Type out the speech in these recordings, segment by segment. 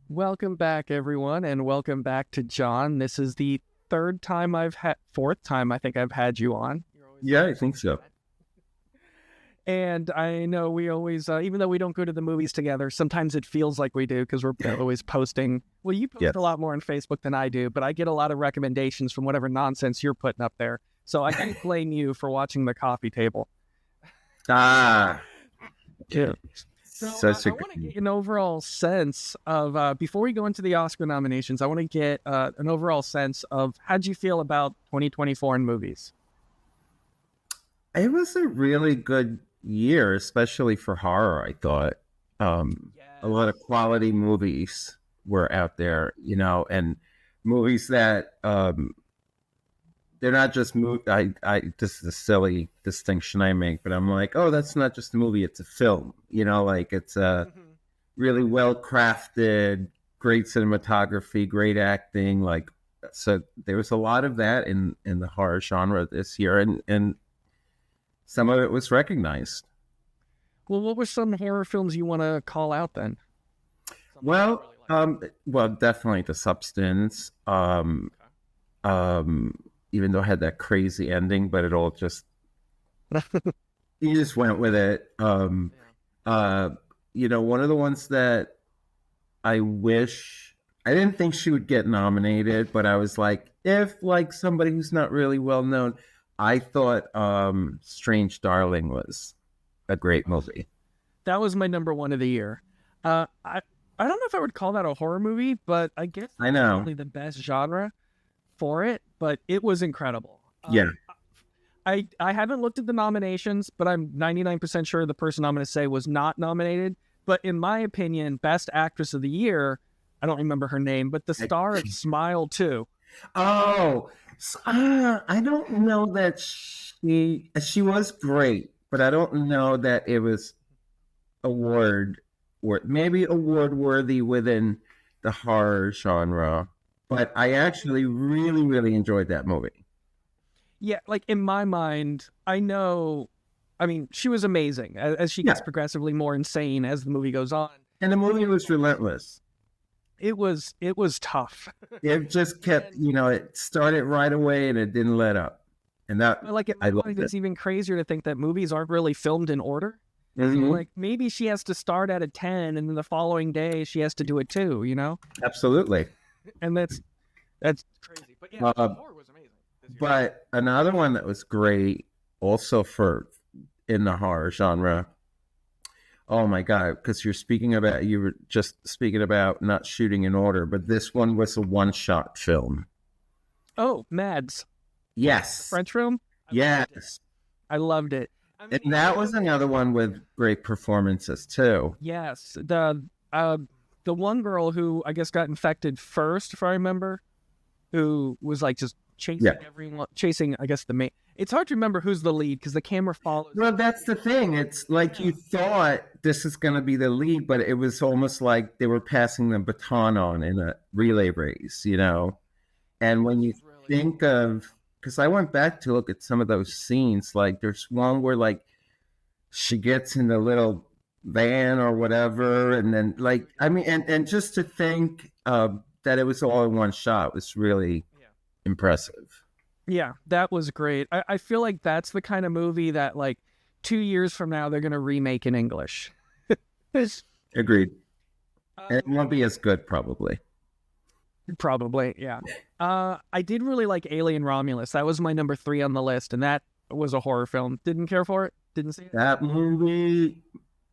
Welcome back, everyone, and welcome back to John. This is the fourth time I think I've had you on. Yeah, I think so. And I know we always, even though we don't go to the movies together, sometimes it feels like we do because we're always posting. Well, you post a lot more on Facebook than I do, but I get a lot of recommendations from whatever nonsense you're putting up there. So I can't blame you for watching The Coffee Table. Yeah. So I want to get an overall sense of, before we go into the Oscar nominations, I want to get an overall sense of how'd you feel about 2024 in movies? It was a really good year, especially for horror, I thought. A lot of quality movies were out there, and movies that they're not just this is a silly distinction I make, but I'm like, oh, that's not just a movie, it's a film, like it's a really well crafted, great cinematography, great acting, so there was a lot of that in the horror genre this year, and some of it was recognized. Well, what were some horror films you want to call out then? Well, definitely The Substance. Even though it had that crazy ending, but it all just you just went with it. One of the ones that I didn't think she would get nominated, but I was like, if somebody who's not really well known, I thought Strange Darling was a great movie. That was my number one of the year. I don't know if I would call that a horror movie, but I guess I know probably the best genre for it, but it was incredible. Yeah. I haven't looked at the nominations, but I'm 99% sure the person I'm going to say was not nominated. But in my opinion, Best Actress of the Year, I don't remember her name, but the star of Smile 2. Oh, I don't know that she was great, but I don't know that it was maybe award worthy within the horror genre. But I actually really, really enjoyed that movie. Yeah, in my mind, she was amazing as she gets progressively more insane as the movie goes on. And the movie was relentless. It was tough. It just kept, it started right away and it didn't let up. And that, I loved it. It's even crazier to think that movies aren't really filmed in order. Mm-hmm. So, maybe she has to start at a 10 and then the following day she has to do a 2, Absolutely. And that's crazy. But yeah, the horror was amazing. But another one that was great also in the horror genre. Oh my God, because you were just speaking about not shooting in order, but this one was a one-shot film. Oh, Mads. Yes. French Room? Yes. I loved it. And that was another one with great performances too. Yes. The one girl who I guess got infected first, if I remember, who was just chasing everyone, chasing, I guess, the main. It's hard to remember who's the lead because the camera follows. Well, that's the thing. It's you thought this is going to be the lead, but it was almost like they were passing the baton on in a relay race, And when you think of, because I went back to look at some of those scenes, there's one where she gets in the little van or whatever, and then and just to think that it was all in one shot was really impressive. Yeah, that was great. I feel like that's the kind of movie that 2 years from now they're gonna remake in English. Agreed. And it won't be as good, probably. Yeah. I did really like Alien Romulus. That was my number 3 on the list, and that was a horror film. Didn't care for it. Didn't see it. That movie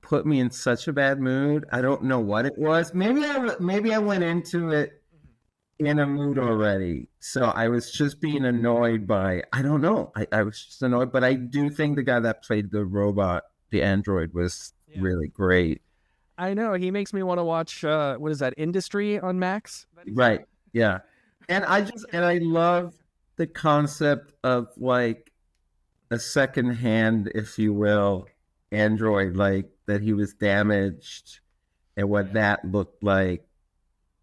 put me in such a bad mood. I don't know what it was. Maybe I went into it in a mood already. So I was just being annoyed by, I don't know. I was just annoyed, but I do think the guy that played the robot, the android, was really great. I know. He makes me want to watch, what is that, Industry on Max? Right. Yeah. And I love the concept of like a second hand, if you will, android, like that he was damaged and what that looked like,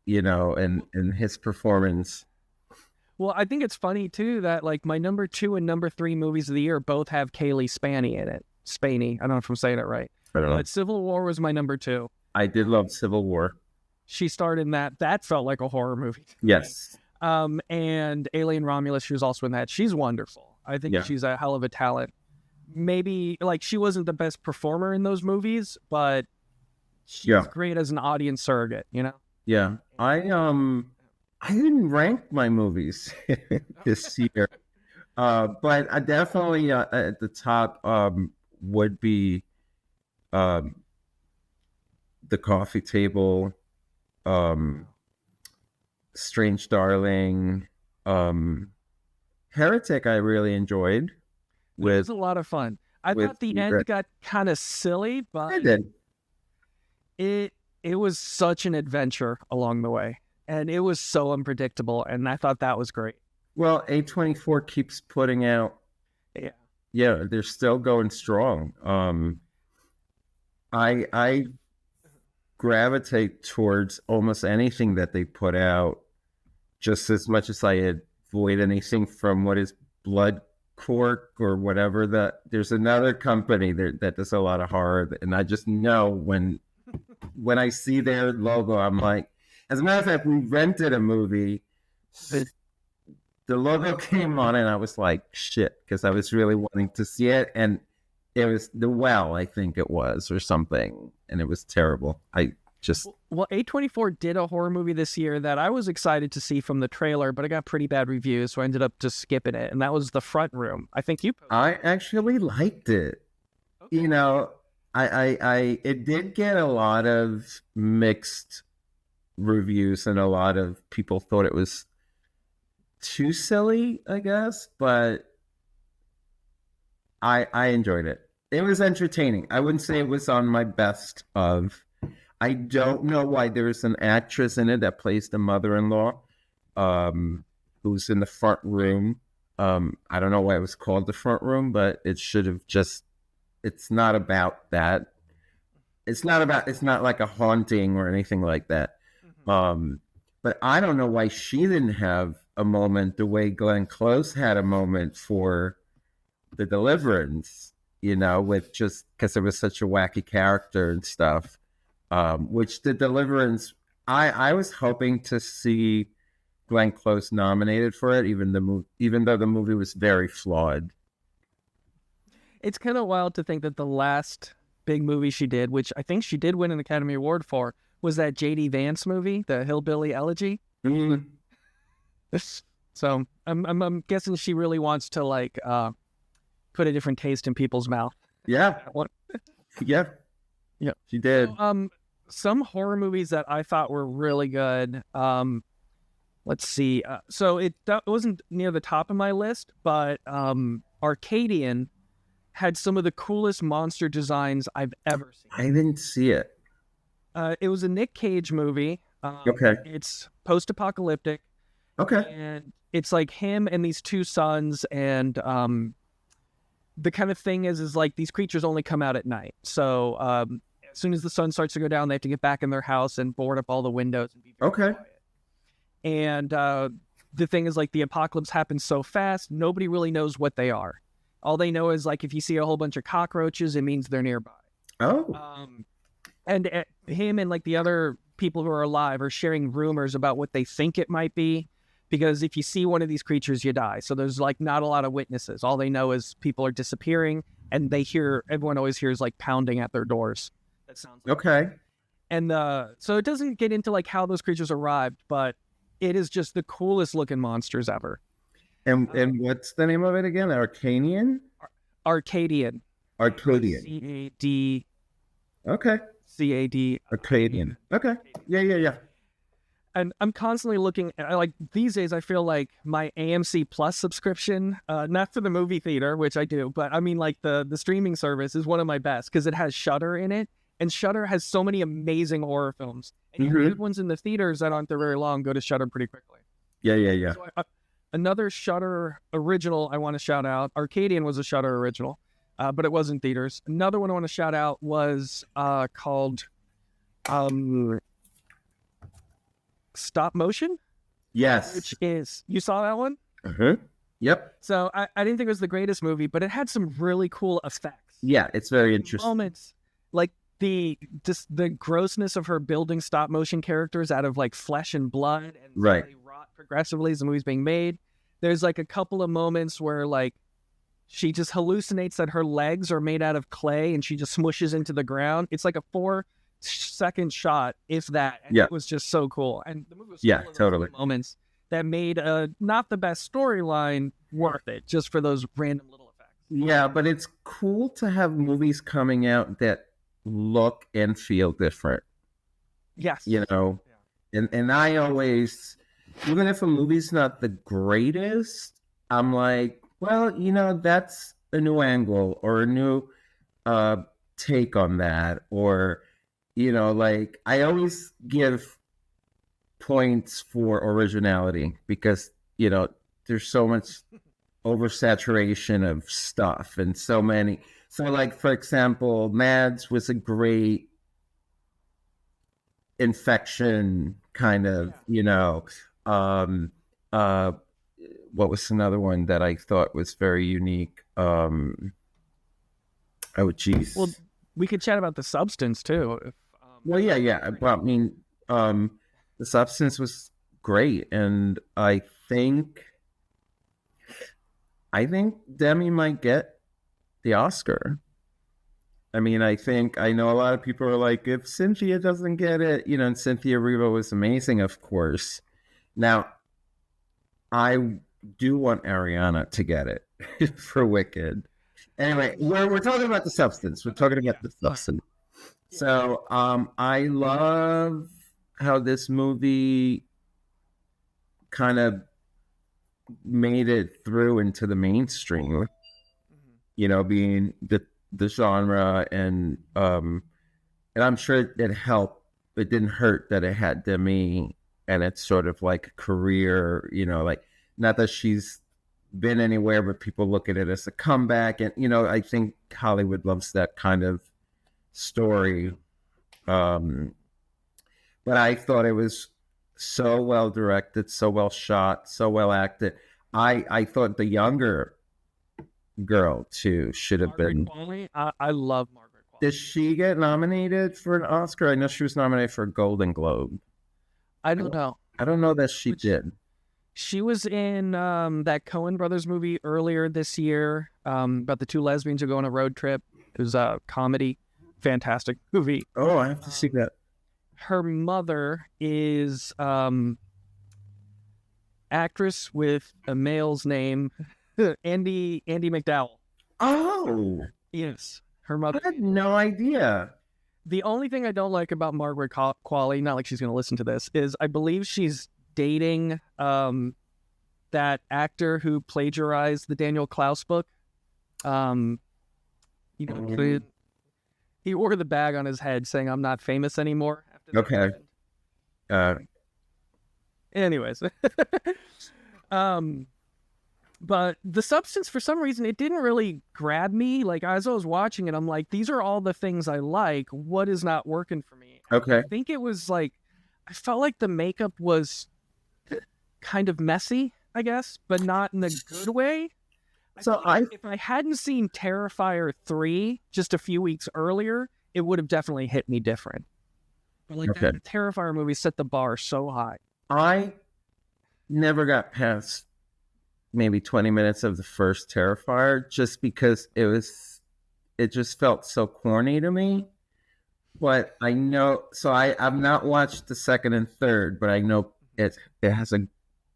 and his performance. Well, I think it's funny too that like my number 2 and number 3 movies of the year both have Kaylee Spaney in it. Spaney, I don't know if I'm saying it right. I don't know. But Civil War was my number 2. I did love Civil War. She starred in that. That felt like a horror movie. Yes. And Alien Romulus, she was also in that. She's wonderful. I think she's a hell of a talent. Maybe like she wasn't the best performer in those movies, but she's great as an audience surrogate, Yeah. I didn't rank my movies this year. But I definitely at the top would be The Coffee Table, Strange Darling, Heretic I really enjoyed. It was a lot of fun. I thought the end got kind of silly, but it was such an adventure along the way. And it was so unpredictable, and I thought that was great. Well, A24 keeps putting out. Yeah, they're still going strong. I gravitate towards almost anything that they put out, just as much as I avoid anything from what is Blood Cork or whatever. There's another company that does a lot of horror, and I just know when I see their logo, I'm like. As a matter of fact, we rented a movie. The logo came on, and I was like, shit, because I was really wanting to see it. And it was The Well, I think it was, or something. And it was terrible. Well, A24 did a horror movie this year that I was excited to see from the trailer, but it got pretty bad reviews, so I ended up just skipping it. And that was The Front Room. I think you posted. I actually liked it. Okay. It did get a lot of mixed reviews, and a lot of people thought it was too silly, I guess, but I enjoyed it. It was entertaining. I wouldn't say it was on my best of. I don't know why there's an actress in it that plays the mother-in-law, who's in The Front Room. I don't know why it was called The Front Room, but it should have just. It's not about that. It's not like a haunting or anything like that. But I don't know why she didn't have a moment the way Glenn Close had a moment for The Deliverance, with just because it was such a wacky character and stuff. Which The Deliverance, I was hoping to see Glenn Close nominated for it, even though the movie was very flawed. It's kind of wild to think that the last big movie she did, which I think she did win an Academy Award for, was that J.D. Vance movie, the Hillbilly Elegy. Mm-hmm. So I'm guessing she really wants to like put a different taste in people's mouth. Yeah. Yeah. She did. So, some horror movies that I thought were really good. Let's see. So it wasn't near the top of my list, but Arcadian had some of the coolest monster designs I've ever seen. I didn't see it. It was a Nick Cage movie. Okay. It's post-apocalyptic. Okay. And it's like him and these two sons, and the kind of thing is like these creatures only come out at night. So as soon as the sun starts to go down, they have to get back in their house and board up all the windows and be very quiet. And the thing is, like, the apocalypse happens so fast, nobody really knows what they are. All they know is, like, if you see a whole bunch of cockroaches, it means they're nearby. Oh. And him and, like, the other people who are alive are sharing rumors about what they think it might be, because if you see one of these creatures, you die. So there's, like, not a lot of witnesses. All they know is people are disappearing, and everyone always hears, like, pounding at their doors. That sounds like okay. And so it doesn't get into, like, how those creatures arrived, but it is just the coolest looking monsters ever. And what's the name of it again? Arcadian? Arcadian. Arcadian. C-A-D. Okay. C-A-D. Arcadian. Okay. Yeah. And I'm constantly looking at, like, these days I feel like my AMC Plus subscription, not for the movie theater, which I do, but I mean, like, the streaming service is one of my best because it has Shudder in it. And Shudder has so many amazing horror films. And even good ones in the theaters that aren't there very long go to Shudder pretty quickly. Yeah. So Another Shudder original I want to shout out. Arcadian was a Shudder original, but it was in theaters. Another one I want to shout out was called Stop Motion. Yes. Which is, you saw that one? Uh-huh. Yep. So I didn't think it was the greatest movie, but it had some really cool effects. Yeah, it's very interesting. Moments, like the grossness of her building stop motion characters out of like flesh and blood, and right. They rot progressively as the movie's being made. There's like a couple of moments where like she just hallucinates that her legs are made out of clay and she just smushes into the ground. It's like a 4-second shot, if that. And it was just so cool. And the movie was full of totally those moments that made not the best storyline worth it, just for those random little effects. Yeah, but it's cool to have movies coming out that look and feel different. Yes. You know, and I always, even if a movie's not the greatest, I'm like, well, you know, that's a new angle or a new take on that. Or, you know, like I always give points for originality because, you know, there's so much oversaturation of stuff and so many. So like, for example, Mads was a great infection kind of, you know, what was another one that I thought was very unique? Oh, geez. Well, we could chat about The Substance too. Well, yeah. Well, I mean, The Substance was great, and I think Demi might get the Oscar. I mean, I know a lot of people are like, if Cynthia doesn't get it, you know, and Cynthia Erivo was amazing, of course. Now, I do want Ariana to get it for Wicked. Anyway, we're talking about The Substance. We're talking about The Substance. So, I love how this movie kind of made it through into the mainstream, you know, being the genre, and I'm sure it helped. It didn't hurt that it had Demi, and it's sort of like a career, you know, like not that she's been anywhere, but people look at it as a comeback, and you know, I think Hollywood loves that kind of story. But I thought it was so well directed, so well shot, so well acted. I thought the younger girl too should have been. I love Margaret Qualley. Did she get nominated for an Oscar? I know she was nominated for a Golden Globe. I don't know. I don't know that she did. She was in that Coen Brothers movie earlier this year about the two lesbians who go on a road trip. It was a comedy. Fantastic movie. Oh, I have to see that. Her mother is actress with a male's name, Andy McDowell. Oh, yes, her mother. I had no idea. The only thing I don't like about Margaret Qualley, not like she's going to listen to this, is I believe she's dating that actor who plagiarized the Daniel Klaus book. You know, he wore the bag on his head saying, "I'm not famous anymore." Okay. Anyways. But The Substance, for some reason, it didn't really grab me. Like, as I was watching it, I'm like, these are all the things I like. What is not working for me? Okay. I think it was like, I felt like the makeup was kind of messy, I guess, but not in a good way. So if I hadn't seen Terrifier 3 just a few weeks earlier, it would have definitely hit me different. But like that Terrifier movie set the bar so high. I never got past maybe 20 minutes of the first Terrifier just because it just felt so corny to me. But I know, so I've not watched the second and third, but I know it has a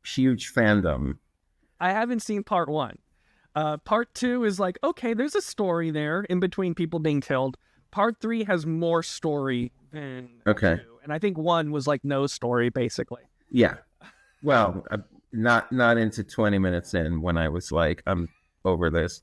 huge fandom. I haven't seen part 1. Part 2 is like, okay, there's a story there in between people being killed. Part 3 has more story than 2. And I think 1 was like no story, basically. Yeah. Well, not into 20 minutes in when I was like, I'm over this.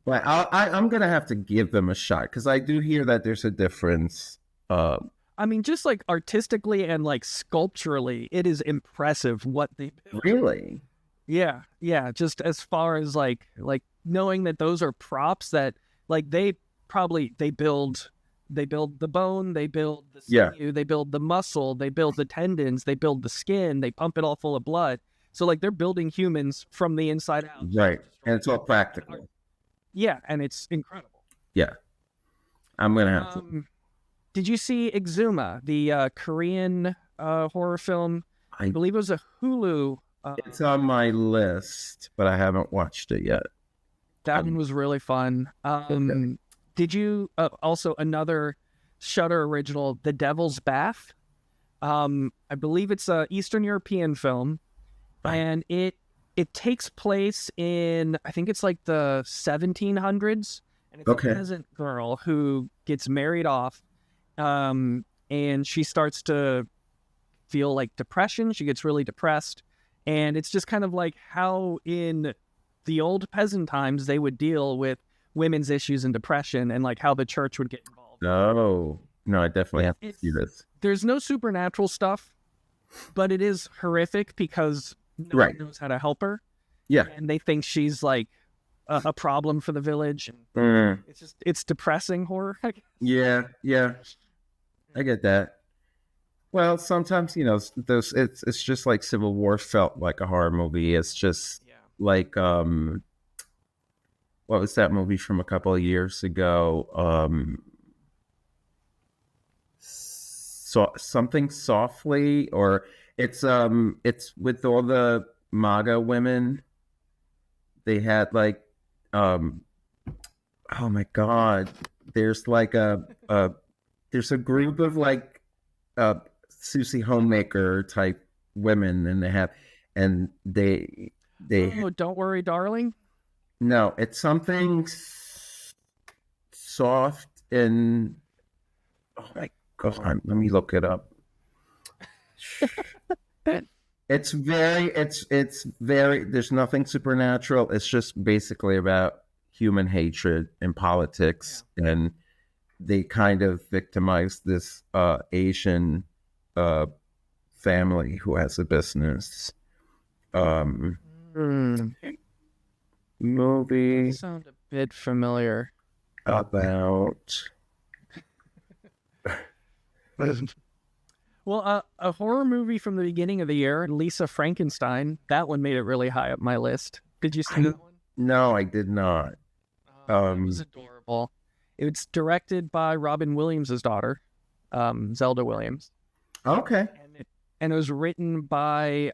But I'm going to have to give them a shot because I do hear that there's a difference. I mean, just like artistically and like sculpturally, it is impressive what they built. Really? Yeah. Just as far as like knowing that those are props that like they build the bone, they build the sinew, they build the muscle, they build the tendons, they build the skin, they pump it all full of blood. So like they're building humans from the inside out. Right. And it's all practical. Yeah, and it's incredible. Yeah. I'm going to have to. Did you see Exuma, the Korean horror film? I believe it was a Hulu. It's on my list, but I haven't watched it yet. That one was really fun. Did you also another Shudder original, The Devil's Bath? I believe it's a Eastern European film, and it takes place in, I think it's like the 1700s, and it's a peasant girl who gets married off, and she starts to feel like depression. She gets really depressed, and it's just kind of like how in the old peasant times they would deal with women's issues and depression, and like how the church would get involved. No, I definitely have to see this. There's no supernatural stuff, but it is horrific because no one knows how to help her. Yeah. And they think she's like a problem for the village. It's depressing horror. Yeah. I get that. Well, sometimes, it's just like Civil War felt like a horror movie. It's just like, what was that movie from a couple of years ago? Something Softly, or it's with all the MAGA women. They had like, oh my God, there's like there's a group of like Susie Homemaker type women, and they Don't Worry, Darling. No, it's something soft and, oh my God, let me look it up. It's very, there's nothing supernatural. It's just basically about human hatred and politics. Yeah. And they kind of victimize this Asian family who has a business. Movie. Sound a bit familiar. About. Well, a horror movie from the beginning of the year, Lisa Frankenstein. That one made it really high up my list. Did you see that one? No, I did not. It was adorable. It's directed by Robin Williams' daughter, Zelda Williams. Okay. And it was written by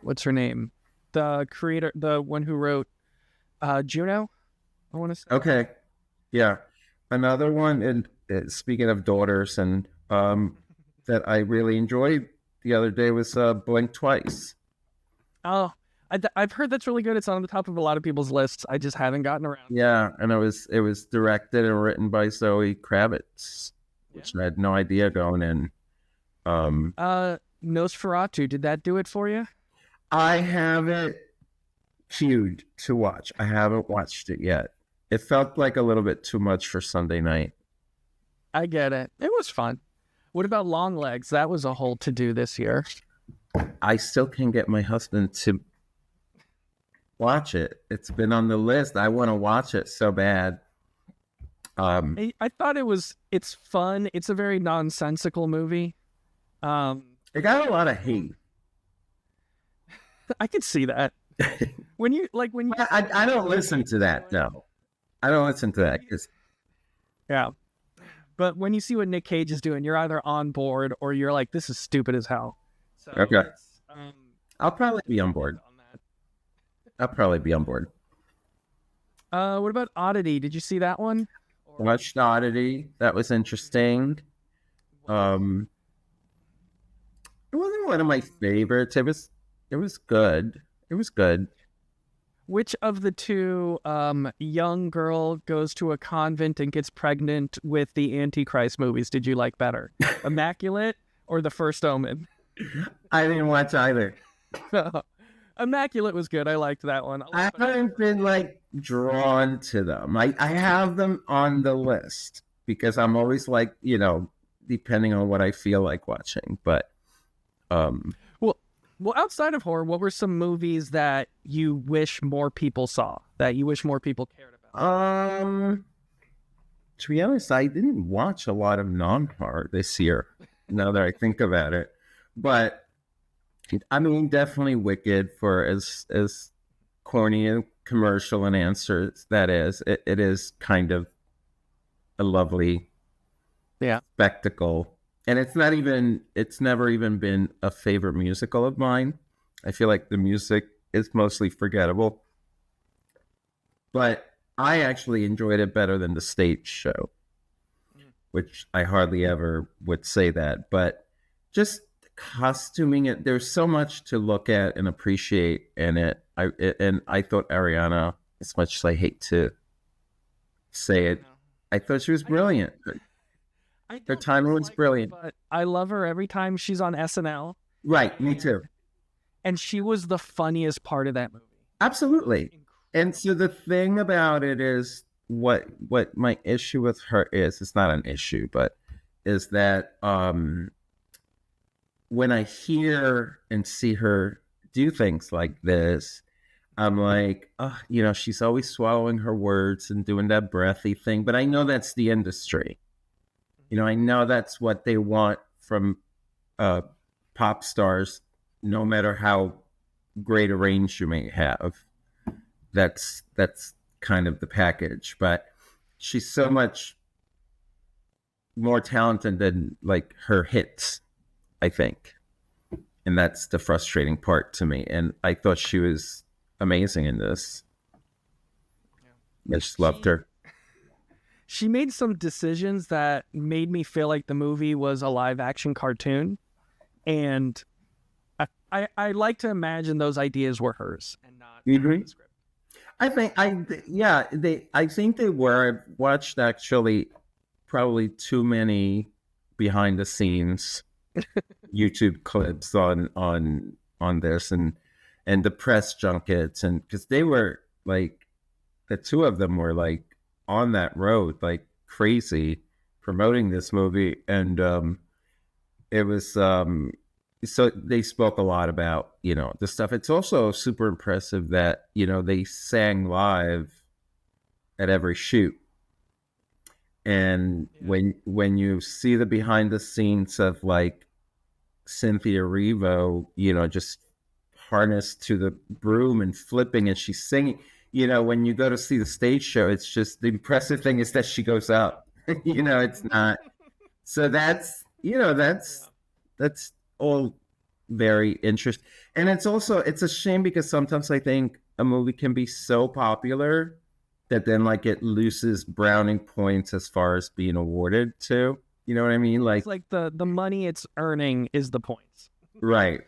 what's her name? The creator, the one who wrote Juno, I want to say. Okay. Yeah. Another one, and speaking of daughters, and that I really enjoyed the other day was Blink Twice. Oh, I've heard that's really good. It's on the top of a lot of people's lists. I just haven't gotten around. Yeah, and it was directed and written by Zoe Kravitz, which I had no idea going in. Nosferatu, did that do it for you? I have it queued to watch. I haven't watched it yet. It felt like a little bit too much for Sunday night. I get it. It was fun. What about Longlegs? That was a whole to-do this year. I still can't get my husband to watch it. It's been on the list. I want to watch it so bad. I thought it's fun. It's a very nonsensical movie. It got a lot of hate. I could see that. I don't listen to that. No, I don't listen to that. Yeah. But when you see what Nick Cage is doing, you're either on board or you're like, this is stupid as hell. So okay. I'll probably be on board. What about Oddity? Did you see that one? Watched Oddity. That was interesting. It wasn't one of my favorites. It was good. It was good. Which of the two young girl goes to a convent and gets pregnant with the Antichrist movies did you like better? Immaculate or The First Omen? I didn't watch either. Immaculate was good. I liked that one. I haven't been like drawn to them. I have them on the list because I'm always like, you know, depending on what I feel like watching. But well, Well, outside of horror, what were some movies that you wish more people saw, that you wish more people cared about? To be honest, I didn't watch a lot of non-horror this year, now that I think about it. But I mean, definitely Wicked, for as corny and commercial an answer as that is. It is kind of a lovely spectacle. And it's never even been a favorite musical of mine. I feel like the music is mostly forgettable. But I actually enjoyed it better than the stage show, which I hardly ever would say that. But just costuming it, there's so much to look at and appreciate in it. I thought Ariana, as much as I hate to say it, I thought she was brilliant. Her timing was brilliant. But I love her every time she's on SNL. Right, me too. And she was the funniest part of that movie. Absolutely. And so the thing about it is, what my issue with her is, it's not an issue, but is that when I hear and see her do things like this, I'm like, oh, she's always swallowing her words and doing that breathy thing. But I know that's the industry. I know that's what they want from pop stars, no matter how great a range you may have. That's kind of the package. But she's so much more talented than like her hits, I think. And that's the frustrating part to me. And I thought she was amazing in this. I just loved her. She made some decisions that made me feel like the movie was a live action cartoon. And I like to imagine those ideas were hers and not the script. I think they were. I've watched actually probably too many behind the scenes YouTube clips on this and the press junkets, and because they were like, the two of them were like on that road like crazy promoting this movie, and it was so they spoke a lot about the stuff. It's also super impressive that they sang live at every shoot, and when you see the behind the scenes of like Cynthia Erivo, just harnessed to the broom and flipping, and she's singing. When you go to see the stage show, it's just the impressive thing is that she goes up. It's not. So that's all very interesting. And it's a shame because sometimes I think a movie can be so popular that then like it loses browning points as far as being awarded to. You know what I mean? Like, it's like the money it's earning is the points. Right.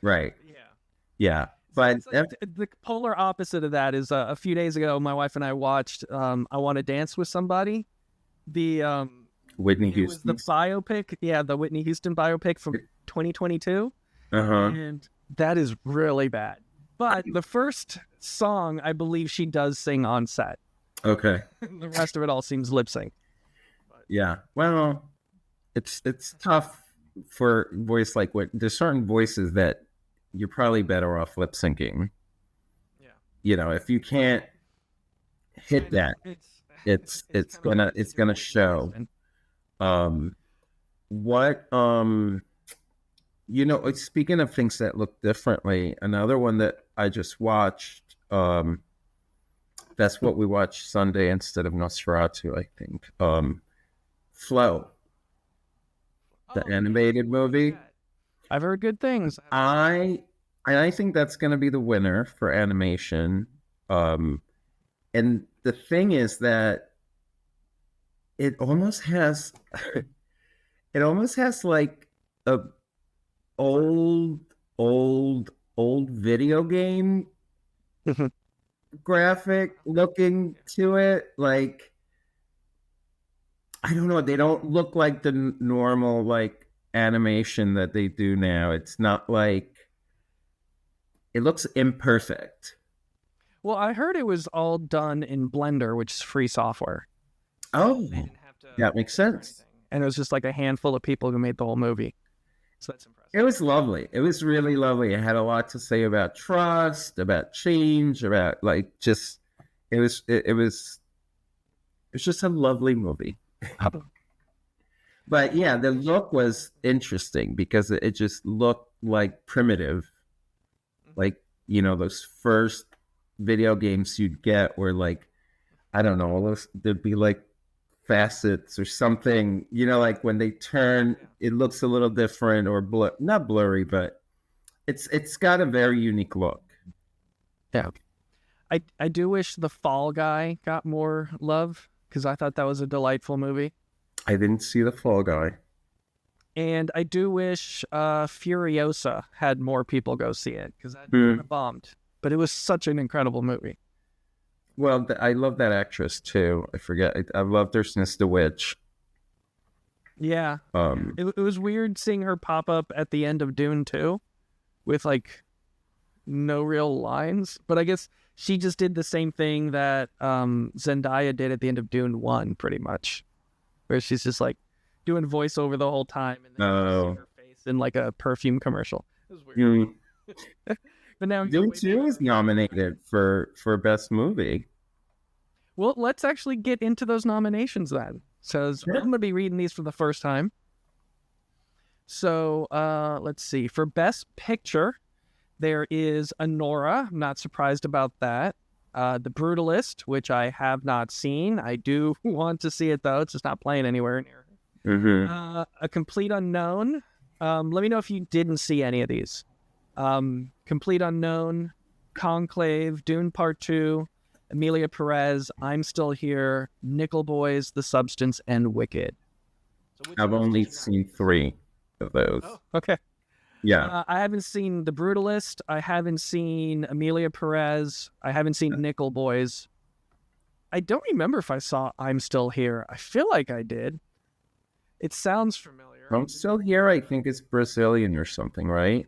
Yeah. But like the polar opposite of that is a few days ago, my wife and I watched I Want to Dance with Somebody. The Whitney Houston. The biopic. Yeah, the Whitney Houston biopic from 2022. And that is really bad. But the first song, I believe she does sing on set. Okay. The rest of it all seems lip sync. Yeah. Well, it's tough for voice like what there's certain voices that you're probably better off lip syncing. Yeah. If you can't hit that, it's gonna show. Speaking of things that look differently, another one that I just watched, that's what we watched Sunday instead of Nosferatu, I think. Flow. The animated movie. I've heard good things. I think that's going to be the winner for animation. And the thing is that it almost has like a old video game graphic looking to it. Like, I don't know. They don't look like the normal like animation that they do now. It's not like, it looks imperfect. Well, I heard it was all done in Blender, which is free software. Oh, that makes sense. And it was just like a handful of people who made the whole movie. So that's impressive. It was lovely. It was really lovely. It had a lot to say about trust, about change, about like just it was just a lovely movie. But yeah, the look was interesting because it just looked like primitive, like those first video games you'd get where like I don't know, there'd be like facets or something, like when they turn, it looks a little different or not blurry, but it's got a very unique look. Yeah. I do wish The Fall Guy got more love because I thought that was a delightful movie. I didn't see The Fall Guy. And I do wish Furiosa had more people go see it because that kind of bombed. But it was such an incredible movie. Well, I love that actress too. I forget. I loved her since The Witch. Yeah. It was weird seeing her pop up at the end of Dune 2 with like no real lines. But I guess she just did the same thing that Zendaya did at the end of Dune 1 pretty much. Where she's just like doing voiceover the whole time and then you see her face in like a perfume commercial. It was weird. But now Dune 2 is nominated for Best Movie. Well, let's actually get into those nominations then. So I'm going to be reading these for the first time. So let's see. For Best Picture, there is Anora. I'm not surprised about that. The Brutalist, which I have not seen. I do want to see it, though. It's just not playing anywhere near. A Complete Unknown. Let me know if you didn't see any of these. Complete Unknown, Conclave, Dune Part 2, Emilia Perez, I'm Still Here, Nickel Boys, The Substance, and Wicked. So I've only seen 3 of those. Oh, okay. Yeah. I haven't seen The Brutalist. I haven't seen Emilia Perez. I haven't seen Nickel Boys. I don't remember if I saw I'm Still Here. I feel like I did. It sounds familiar. I'm Still Here, I think it's Brazilian or something, right?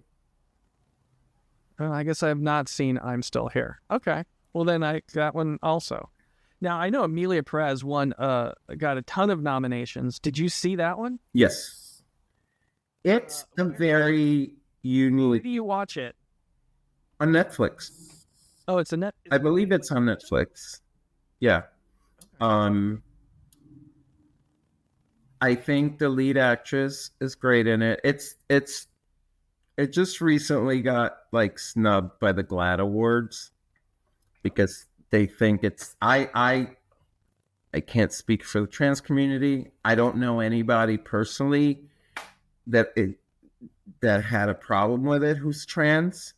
I guess I have not seen I'm Still Here. Okay. Well, then I got one also. Now, I know Emilia Perez got a ton of nominations. Did you see that one? Yes. It's a very unique... Where do you watch it? On Netflix. Oh, it's a I believe it's on Netflix. Yeah. Okay. I think the lead actress is great in it. It just recently got like snubbed by the GLAAD Awards because they think it's I can't speak for the trans community. I don't know anybody personally that had a problem with it who's trans.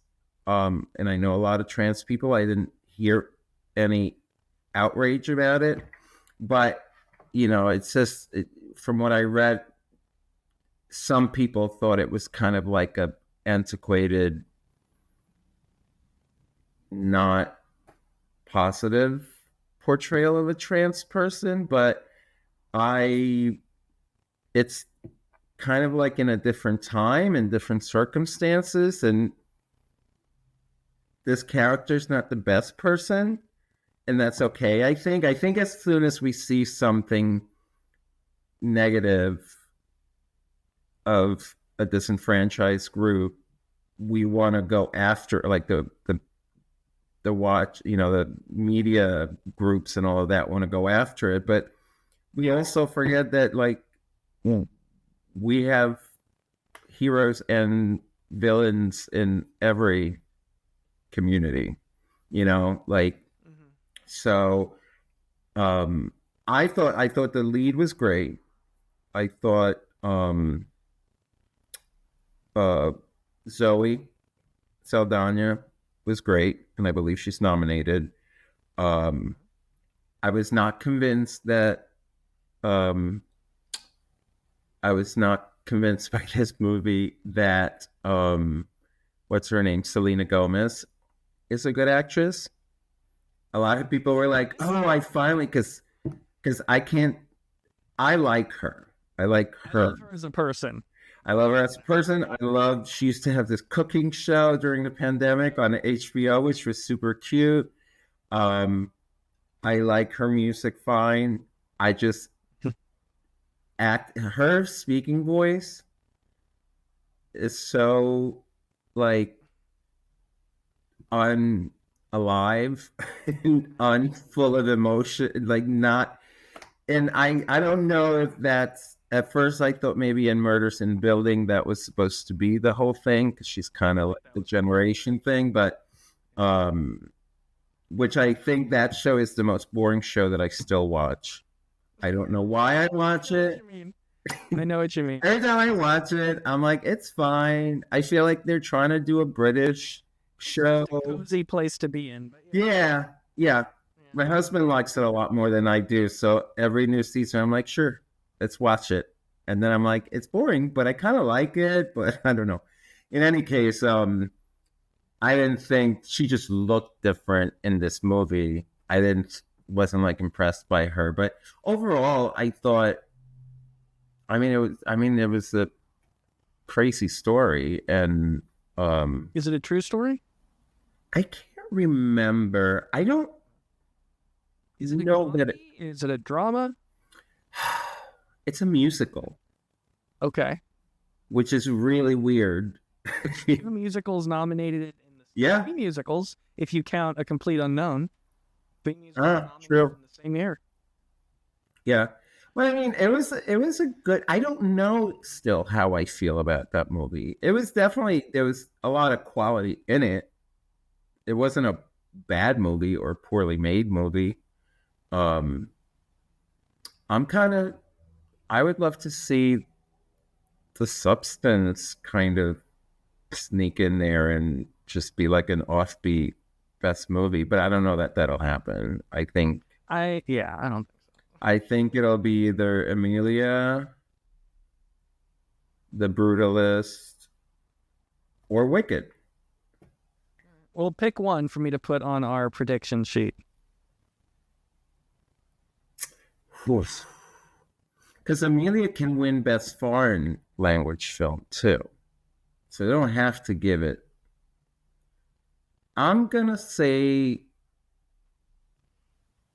And I know a lot of trans people. I didn't hear any outrage about it, but it's just from what I read, some people thought it was kind of like a antiquated, not positive portrayal of a trans person, but it's kind of like in a different time and different circumstances, and this character's not the best person, and that's okay. I think as soon as we see something negative of a disenfranchised group, we want to go after like the watch, the media groups and all of that want to go after it. But we also forget that like we have heroes and villains in every community, so I thought the lead was great. I thought Zoe Saldana was great, and I believe she's nominated. I was not convinced that by this movie that what's her name, Selena Gomez, is a good actress. A lot of people were like, "Oh, I finally," because I like her. I like her. I love her as a person. She used to have this cooking show during the pandemic on HBO, which was super cute. I like her music fine. I just her speaking voice is so like unalive and full of emotion, like not. And I don't know if that's, at first I thought maybe in Murders in Building that was supposed to be the whole thing because she's kind of like the generation thing, but which I think that show is the most boring show that I still watch. I don't know why I watch it. I know what you mean. Every time I watch it, I'm like, it's fine. I feel like they're trying to do a British show. It's a cozy place to be in. But yeah. My husband likes it a lot more than I do. So every new season, I'm like, sure, let's watch it. And then I'm like, it's boring, but I kind of like it. But I don't know. In any case, I didn't think she just looked different in this movie. Wasn't like impressed by her. But overall, I thought, it was a crazy story. And is it a true story? I can't remember. I don't. Is it a comedy? Is it a drama? It's a musical. Okay. Which is really weird. Two musicals nominated in the three musicals, if you count A Complete Unknown. Three musicals true. in the same year. Yeah. Well, I mean, it was a good. I don't know still how I feel about that movie. It was definitely, there was a lot of quality in it. It wasn't a bad movie or poorly made movie. I would love to see the Substance kind of sneak in there and just be like an offbeat best movie, but I don't know that that'll happen. I don't think so. I think it'll be either Amelia, The Brutalist, or Wicked. Well, pick one for me to put on our prediction sheet. Because Amelia can win Best Foreign Language Film too, so they don't have to give it. I'm gonna say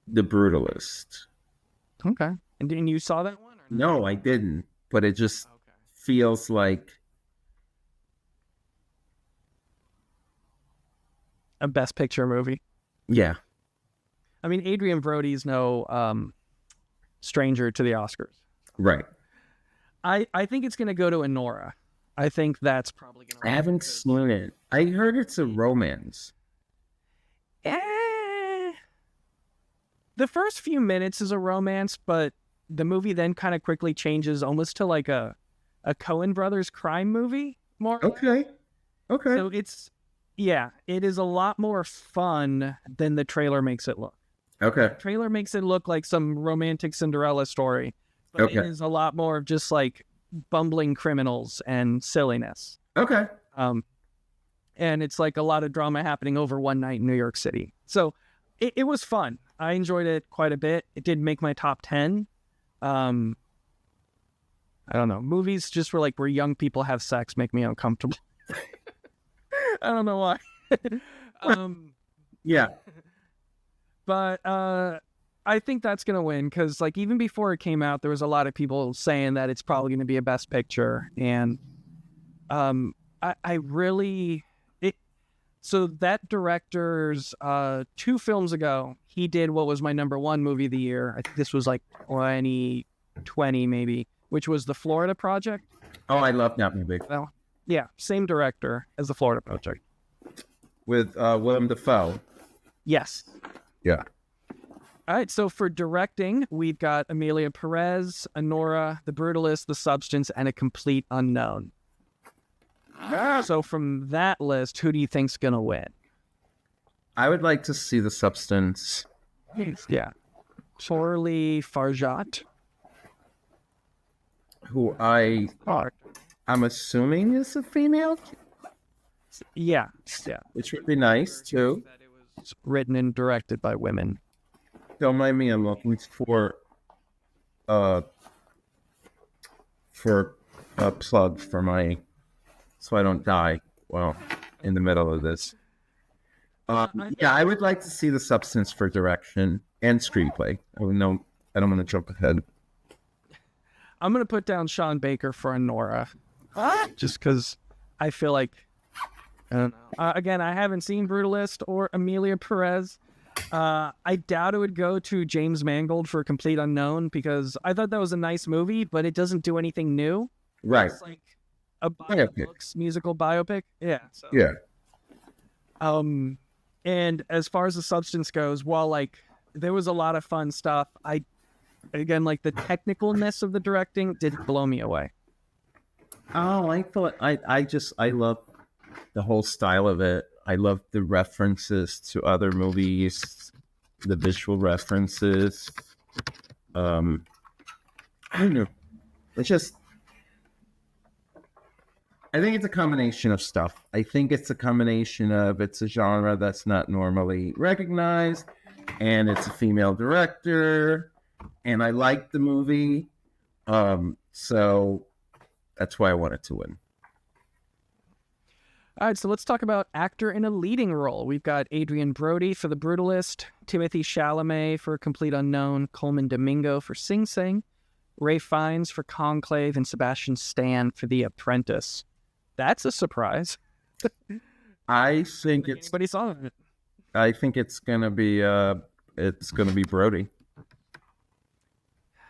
The Brutalist. Okay, and you saw that one? Or no, I didn't. But it just feels like a Best Picture movie. Yeah, I mean, Adrian Brody's no stranger to the Oscars. Right. I think it's going to go to Anora. I think that's probably going to... I haven't seen it. I heard it's a romance. The first few minutes is a romance, but the movie then kind of quickly changes almost to like a Coen Brothers crime movie. More. Okay. So it is a lot more fun than the trailer makes it look. Okay. The trailer makes it look like some romantic Cinderella story. But it is a lot more of just like bumbling criminals and silliness. Okay. And it's like a lot of drama happening over one night in New York City. So it was fun. I enjoyed it quite a bit. It did make my top 10. I don't know. Movies just where young people have sex make me uncomfortable. I don't know why. Yeah. But I think that's going to win because even before it came out, there was a lot of people saying that it's probably going to be a Best Picture. And I really... So that director's 2 films ago, he did what was my number 1 movie of the year. I think this was 2020 maybe, which was The Florida Project. Oh, I love that movie. Well, yeah, same director as The Florida Project. With Willem Dafoe. Yes. Yeah. All right, so for directing, we've got Amelia Perez, Anora, The Brutalist, The Substance, and A Complete Unknown. So from that list, who do you think's going to win? I would like to see The Substance. Yeah. Charlie Farjat. Who I'm assuming is a female? Yeah. Which would be nice, too. That it was written and directed by women. Don't mind me, I'm looking for a plug for my... so I don't die in the middle of this. I would like to see The Substance for direction and screenplay. I don't want to jump ahead. I'm going to put down Sean Baker for Anora. Just because I feel like, I don't know. Again, I haven't seen Brutalist or Emilia Perez. I doubt it would go to James Mangold for Complete Unknown because I thought that was a nice movie, but it doesn't do anything new. Right. It's like a books musical biopic. Yeah. So. Yeah. And as far as the substance goes, while like there was a lot of fun stuff, again, like the technicalness of the directing didn't blow me away. Oh, I thought I love the whole style of it. I love the references to other movies, the visual references. I don't know. It's just, I think it's a combination of stuff. I think it's a combination of it's a genre that's not normally recognized, and it's a female director, and I like the movie. So that's why I wanted to win. All right, so let's talk about actor in a leading role. We've got Adrian Brody for The Brutalist, Timothée Chalamet for Complete Unknown, Coleman Domingo for Sing Sing, Ralph Fiennes for Conclave, and Sebastian Stan for The Apprentice. That's a surprise. I think anybody saw it. I think it's gonna be Brody.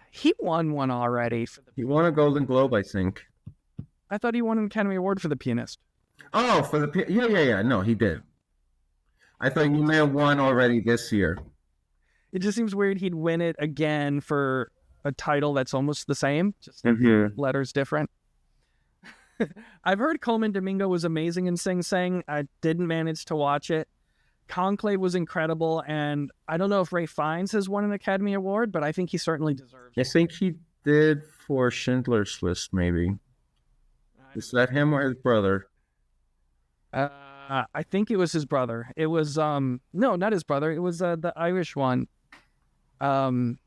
He won one already. He won a Golden Globe, I think. I thought he won an Academy Award for The Pianist. Oh, for the yeah. No, he did. I thought you may have won already this year. It just seems weird he'd win it again for a title that's almost the same, just letters different. I've heard Coleman Domingo was amazing in Sing Sing. I didn't manage to watch it. Conclave was incredible, and I don't know if Ralph Fiennes has won an Academy Award, but I think he certainly deserves it. I think he did for Schindler's List, maybe. Is that him or his brother? I think it was his brother. It was no, not his brother. It was the Irish one. The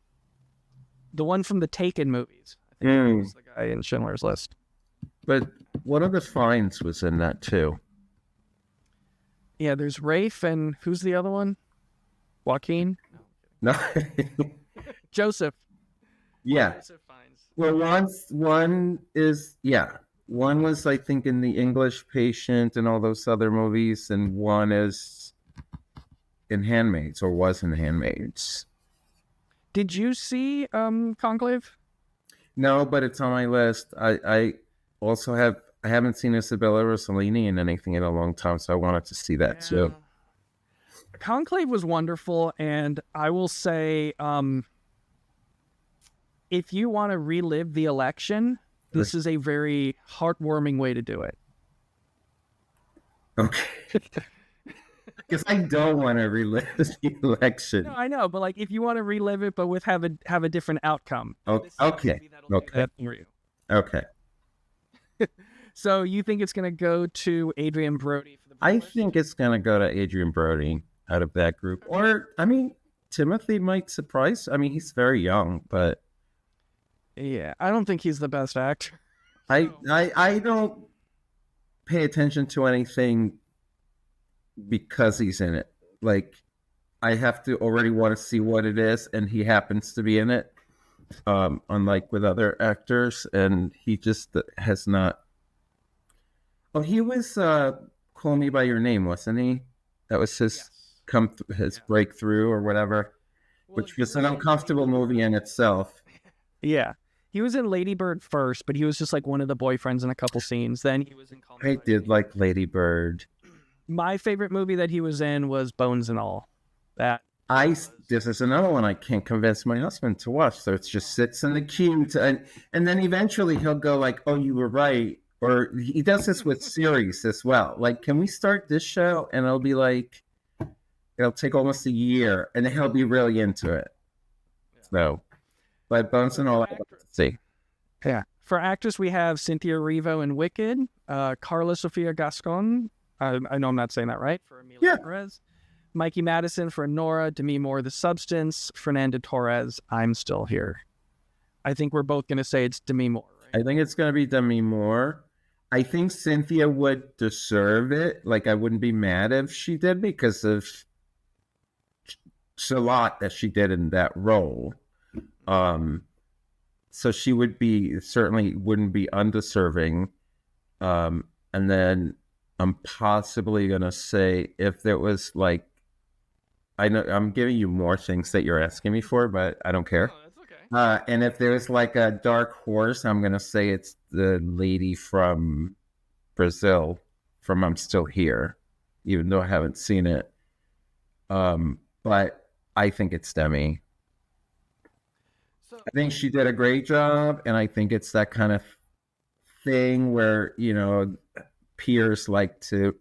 one from the Taken movies. I think it was the guy in Schindler's List. But one of the Fiennes was in that too. Yeah, there's Rafe, and who's the other one? Joaquin? No. Joseph. Yeah. Joseph Fiennes. Well, one was, I think, in The English Patient and all those other movies, and one is in Handmaids, or was in Handmaids. Did you see Conclave? No, but it's on my list. I haven't seen Isabella Rossellini in anything in a long time, so I wanted to see that too. Conclave was wonderful, and I will say, if you want to relive the election, this is a very heartwarming way to do it. Okay. Because I don't want to relive the election. No, I know, but like if you want to relive it, but have a different outcome. Okay. Okay. So you think it's going to go to Adrian Brody for the I think it's going to go to Adrian Brody out of that group. Or, I mean, Timothy might surprise. I mean, he's very young, but... Yeah, I don't think he's the best actor. I don't pay attention to anything because he's in it. Like, I have to already want to see what it is, and he happens to be in it, unlike with other actors, and he just has not... Oh, he was Call Me By Your Name, wasn't he? That was his breakthrough or whatever, which was an uncomfortable movie in itself. Yeah. He was in Lady Bird first, but he was just like one of the boyfriends in a couple scenes. Then he was in Call Me By Your Name. Like Lady Bird. My favorite movie that he was in was Bones and All. This is another one I can't convince my husband to watch, so it just sits in the queue and then eventually he'll go like, "Oh, you were right." Or he does this with series as well. Like, can we start this show? And it'll be like, it'll take almost a year, and then he'll be really into it. So, but Bones and All, let's see. Yeah. For actress, we have Cynthia Erivo in Wicked, Carla Sofia Gascon. I know I'm not saying that right. For Emilia Perez. Mikey Madison for Nora, Demi Moore, The Substance, Fernanda Torres, I'm Still Here. I think we're both going to say it's Demi Moore. Right? I think it's going to be Demi Moore. I think Cynthia would deserve it. Like, I wouldn't be mad if she did because of a lot that she did in that role. So she would be, certainly wouldn't be undeserving. And then I'm possibly going to say if there was like, I know I'm giving you more things that you're asking me for, but I don't care. Oh, that's okay. And if there's like a dark horse, I'm going to say it's the lady from Brazil from I'm Still Here, even though I haven't seen it. But I think it's Demi. So I think she did a great job, and I think it's that kind of thing where, peers like to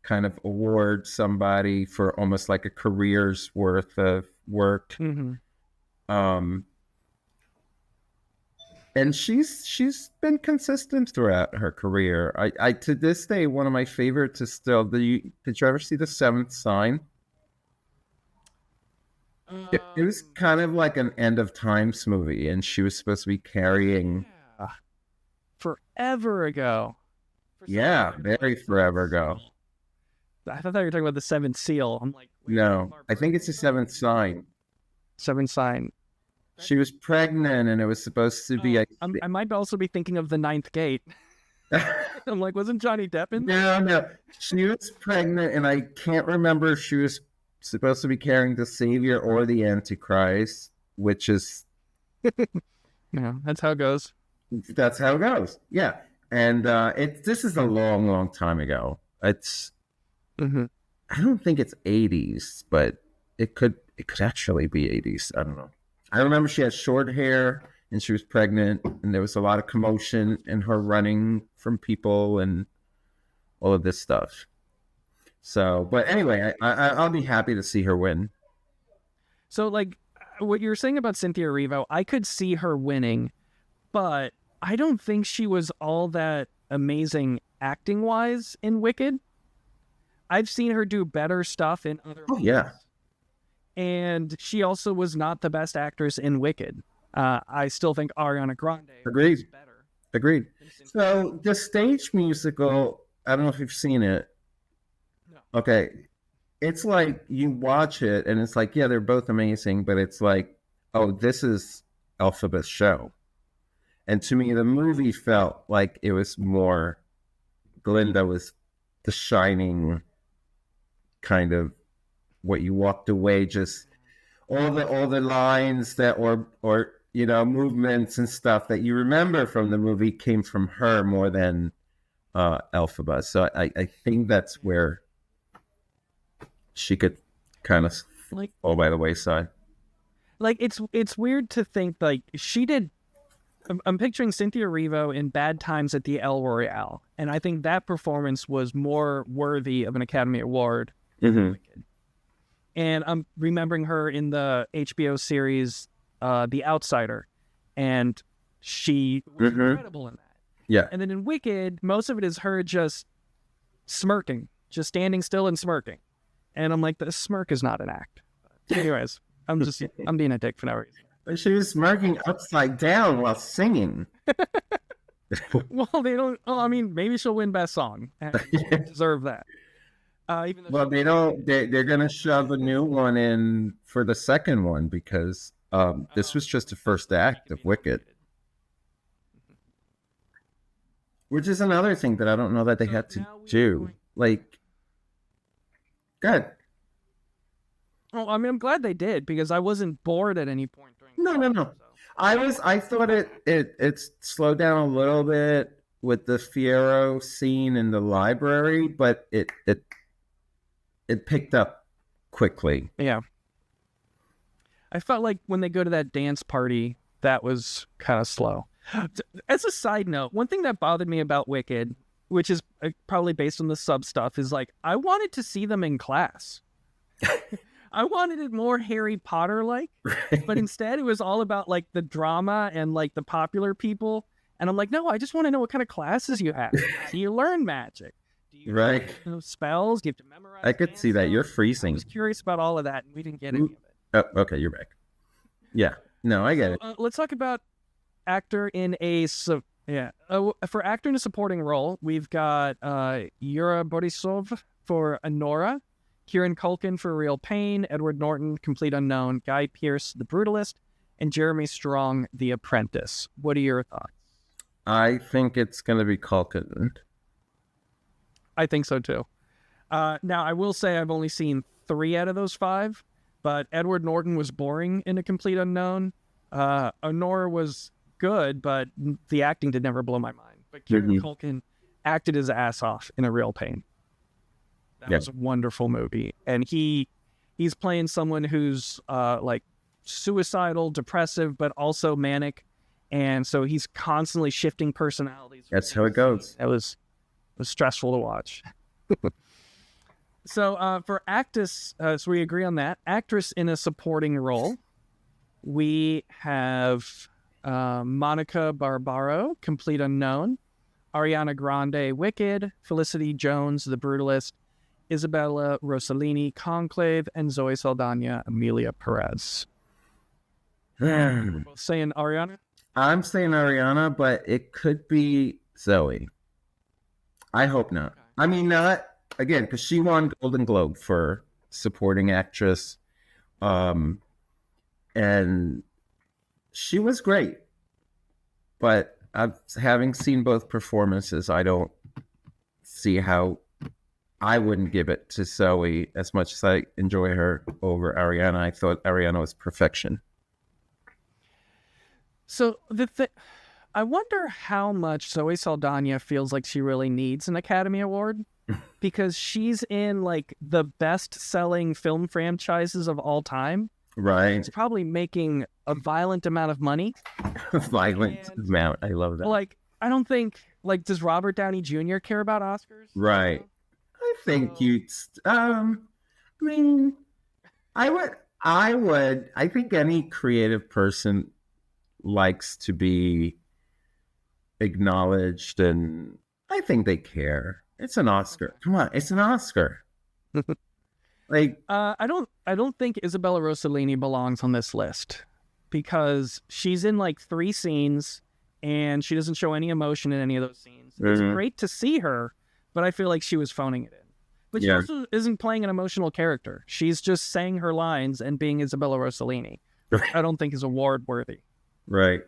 kind of award somebody for almost like a career's worth of work. mm-hmm. And she's been consistent throughout her career. I to this day, one of my favorites is still did you ever see The Seventh Sign? It was kind of like an end of times movie, and she was supposed to be carrying. Yeah. Forever ago. Yeah, very forever ago. I thought you were talking about The Seventh Seal. I'm like, no, I think it's The Seventh Sign. Seventh Sign. She was pregnant, and it was supposed to be. I might also be thinking of The Ninth Gate. I'm like, wasn't Johnny Depp in there? No. She was pregnant, and I can't remember if she was supposed to be carrying the Savior or the Antichrist, which is... Yeah, that's how it goes. That's how it goes, yeah. And this is a long, long time ago. It's... Mm-hmm. I don't think it's 80s, but it could actually be 80s. I don't know. I remember she had short hair, and she was pregnant, and there was a lot of commotion and her running from people and all of this stuff. So, but anyway, I'll be happy to see her win. So, like, what you're saying about Cynthia Erivo, I could see her winning, but I don't think she was all that amazing acting-wise in Wicked. I've seen her do better stuff in other movies. Yeah. And she also was not the best actress in Wicked. I still think Ariana Grande was better. Agreed. So, the stage musical, I don't know if you've seen it. No. Okay. It's like you watch it and it's like, yeah, they're both amazing, but it's like, oh, this is Elphaba's show. And to me, the movie felt like it was more, Glinda was the shining kind of what you walked away, just all the lines that or movements and stuff that you remember from the movie came from her more than Elphaba. So I think that's where she could kind of fall by the wayside. Like it's weird to think like she did. I'm picturing Cynthia Erivo in Bad Times at the El Royale, and I think that performance was more worthy of an Academy Award. Mm-hmm. And I'm remembering her in the HBO series The Outsider, and she was incredible in that. Yeah. And then in Wicked, most of it is her just smirking, just standing still and smirking. And I'm like, the smirk is not an act. Anyways, I'm being a dick for no reason. But she was smirking upside down while singing. Well, they don't. Oh, I mean, maybe she'll win Best Song. She deserve that. They don't. They're gonna shove a new one in for the second one because this was just the first act of Wicked, which is another thing that I don't know that they had to do. Like, good. Oh, I mean, I'm glad they did because I wasn't bored at any point during. No. I thought it slowed down a little bit with the Fierro scene in the library, but it picked up quickly. Yeah. I felt like when they go to that dance party, that was kind of slow. As a side note, one thing that bothered me about Wicked, which is probably based on the sub stuff, is like I wanted to see them in class. I wanted it more Harry Potter-like, but instead it was all about like the drama and like the popular people. And I'm like, no, I just want to know what kind of classes you have. Do you learn magic? Do you know spells? Do you have to memorize? I could see that. You're freezing. I was curious about all of that, and we didn't get any of it. Oh, okay, you're back. Yeah. No, I get it. Let's talk about actor in a... for actor in a supporting role, we've got Yura Borisov for Honora, Kieran Culkin for Real Pain, Edward Norton, Complete Unknown, Guy Pearce, The Brutalist, and Jeremy Strong, The Apprentice. What are your thoughts? I think it's going to be Culkin. I think so too. Now, I will say I've only seen 3 out of those 5, but Edward Norton was boring in A Complete Unknown. Honora was good, but the acting did never blow my mind. But Kieran Culkin acted his ass off in A Real Pain. That was a wonderful movie. And he's playing someone who's like suicidal, depressive, but also manic. And so he's constantly shifting personalities. That's how it goes. It was stressful to watch. So for actress, so we agree on that. Actress in a supporting role, we have Monica Barbaro, Complete Unknown, Ariana Grande, Wicked, Felicity Jones, The Brutalist, Isabella Rossellini, Conclave, and Zoe Saldana, Emilia Perez. We're both saying Ariana? I'm saying Ariana, but it could be Zoe. I hope not. Okay. I mean, not again, because she won Golden Globe for supporting actress. And she was great. But having seen both performances, I don't see how I wouldn't give it to Zoe as much as I enjoy her over Ariana. I thought Ariana was perfection. So I wonder how much Zoe Saldana feels like she really needs an Academy Award, because she's in like the best-selling film franchises of all time. Right. It's probably making a violent amount of money. Amount. I love that. Like, I don't think, like, does Robert Downey Jr. care about Oscars? Right. I think you'd. I mean, I would. I think any creative person likes to be acknowledged, and I think they care. It's an Oscar. Come on, it's an Oscar. Like, I don't think Isabella Rossellini belongs on this list, because she's in like 3 scenes and she doesn't show any emotion in any of those scenes. It's great to see her, but I feel like she was phoning it in. But she also isn't playing an emotional character. She's just saying her lines and being Isabella Rossellini. I don't think is award worthy. Right.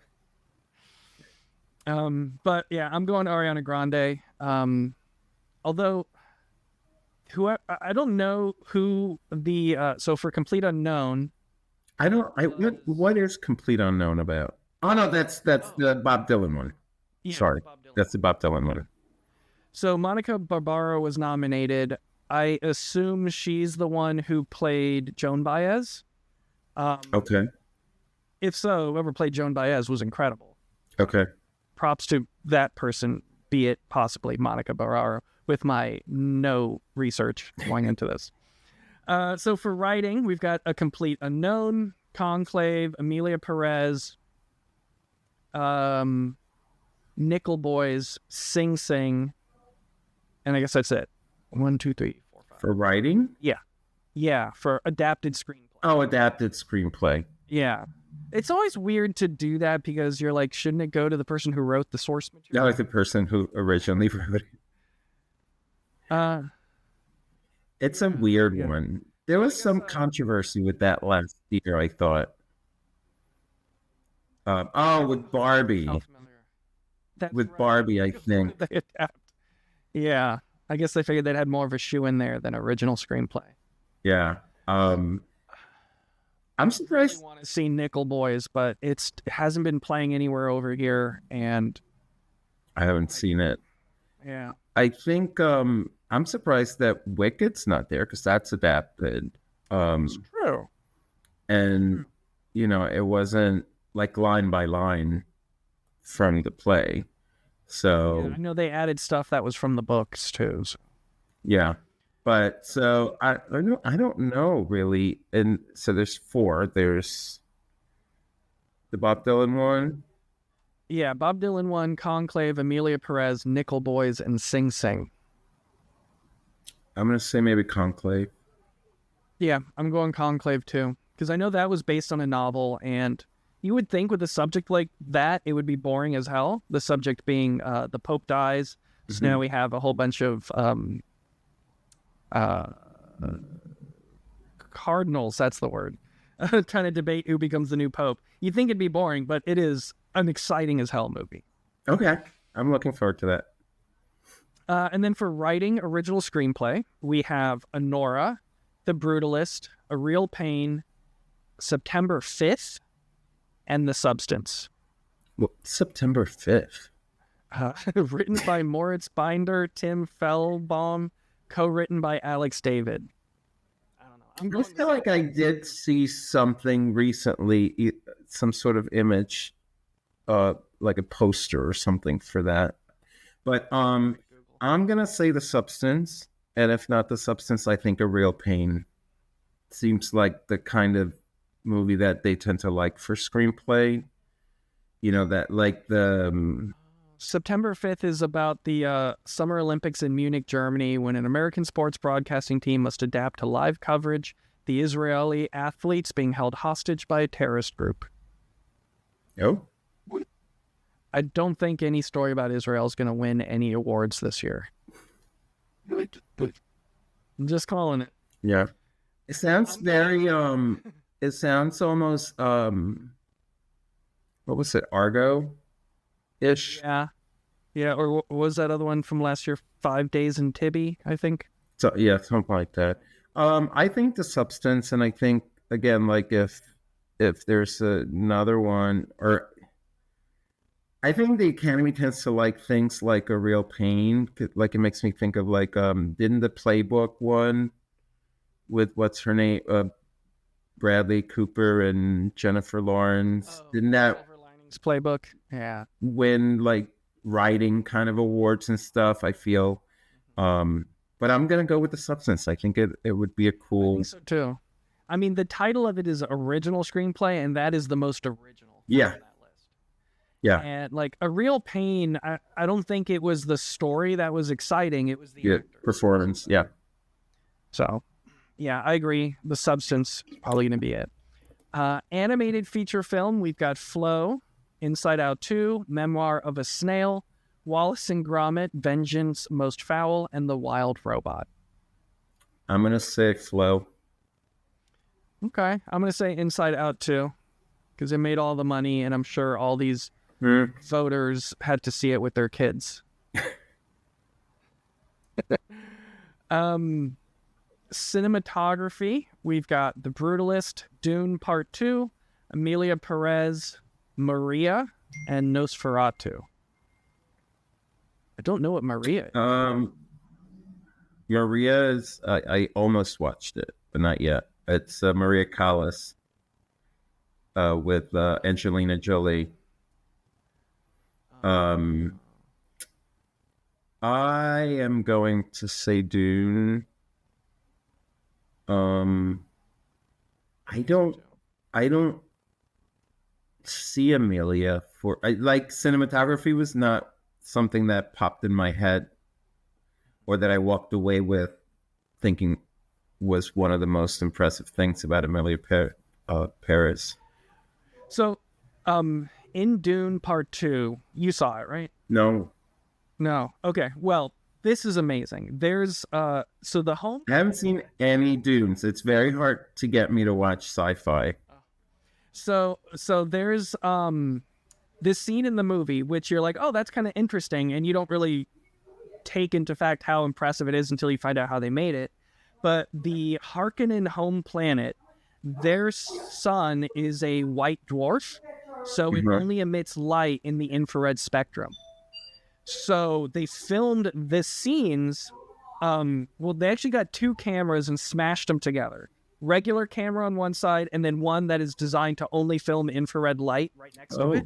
But yeah, I'm going to Ariana Grande. Although I don't know who the so for Complete Unknown. What is Complete Unknown about? Oh no, that's the Bob Dylan one. Yeah, sorry, that's the Bob Dylan one. So Monica Barbaro was nominated. I assume she's the one who played Joan Baez. Okay. If so, whoever played Joan Baez was incredible. Okay. Props to that person, be it possibly Monica Barbaro, with my no research going into this. So for writing, we've got A Complete Unknown, Conclave, Emilia Perez, Nickel Boys, Sing Sing, and I guess that's it. 1, 2, 3, 4, 5. For writing? Yeah, for adapted screenplay. Oh, adapted screenplay. Yeah. It's always weird to do that, because you're like, shouldn't it go to the person who wrote the source material? No, it's the person who originally wrote it. It's a weird one. There was some controversy with that last year, I thought. With Barbie. With Barbie, I think. Yeah. I guess they figured they'd had more of a shoe in there than original screenplay. Yeah. I'm surprised. I really want to see Nickel Boys, but it hasn't been playing anywhere over here, and I haven't seen it. Yeah. I think I'm surprised that Wicked's not there, because that's adapted. It's true. And it wasn't like line by line from the play. So yeah, I know they added stuff that was from the books too. So. Yeah. But so I don't know really. And so there's 4. There's the Bob Dylan one. Yeah, Bob Dylan one, Conclave, Emilia Perez, Nickel Boys, and Sing Sing. I'm gonna say maybe Conclave. Yeah, I'm going Conclave too, because I know that was based on a novel, and you would think with a subject like that it would be boring as hell. The subject being the Pope dies. Mm-hmm. So now we have a whole bunch of cardinals, that's the word, trying to debate who becomes the new pope. You'd think it'd be boring, but it is an exciting as hell movie. Okay. I'm looking forward to And then for writing original screenplay, we have Anora, The Brutalist, A Real Pain, September 5th, and The Substance. Well, September 5th. Written by Moritz Binder, Tim Fellbaum, co-written by Alex David. I don't know. I feel like I did see something recently, some sort of image, like a poster or something for that. But I'm gonna say The Substance, and if not The Substance, I think A Real Pain seems like the kind of movie that they tend to like for screenplay. You know, that like the September 5th is about the Summer Olympics in Munich, Germany, when an American sports broadcasting team must adapt to live coverage, the Israeli athletes being held hostage by a terrorist group. Oh? I don't think any story about Israel is going to win any awards this year. I'm just calling it. Yeah. It sounds very, it sounds almost, what was it, Argo-ish? Yeah. Yeah, or what was that other one from last year? 5 Days in Tibby, I think. So, yeah, something like that. I think The Substance, and I think, again, like if there's another one, or I think the Academy tends to like things like A Real Pain. Like, it makes me think of like, didn't the Playbook one with what's her name, Bradley Cooper and Jennifer Lawrence, didn't that Silver Linings Playbook? Yeah. win like writing kind of awards and stuff? I feel, but I'm gonna go with The Substance. I think it would be a I cool. think so too. I mean, the title of it is original screenplay, and that is the most original. Yeah. On that list. Yeah. And like A Real Pain, I don't think it was the story that was exciting. It was the Yeah, actors. performance. Yeah. So, yeah, I agree. The Substance is probably going to be it. Animated feature film, we've got Flow, Inside Out 2, Memoir of a Snail, Wallace and Gromit, Vengeance Most Foul, and The Wild Robot. I'm gonna say Flow. Okay, I'm going to say Inside Out 2, because it made all the money, and I'm sure all these voters had to see it with their kids. Cinematography, we've got The Brutalist, Dune Part 2, Emilia Perez, Maria, and Nosferatu. I don't know what Maria is. Maria is. I almost watched it, but not yet. It's Maria Callas with Angelina Jolie. I am going to say Dune. I don't see Amelia for. I like cinematography was not something that popped in my head, or that I walked away with thinking was one of the most impressive things about Amelia Perez. So, in Dune Part 2, you saw it, right? No, Okay. Well, this is amazing. There's so the home. I haven't seen any Dunes. It's very hard to get me to watch sci-fi. So there's this scene in the movie which you're like, oh, that's kind of interesting, and you don't really take into fact how impressive it is until you find out how they made it. But the Harkonnen home planet, their sun is a white dwarf, so it only emits light in the infrared spectrum. So they filmed the scenes. Well, they actually got 2 cameras and smashed them together. Regular camera on one side, and then one that is designed to only film infrared light right next to it.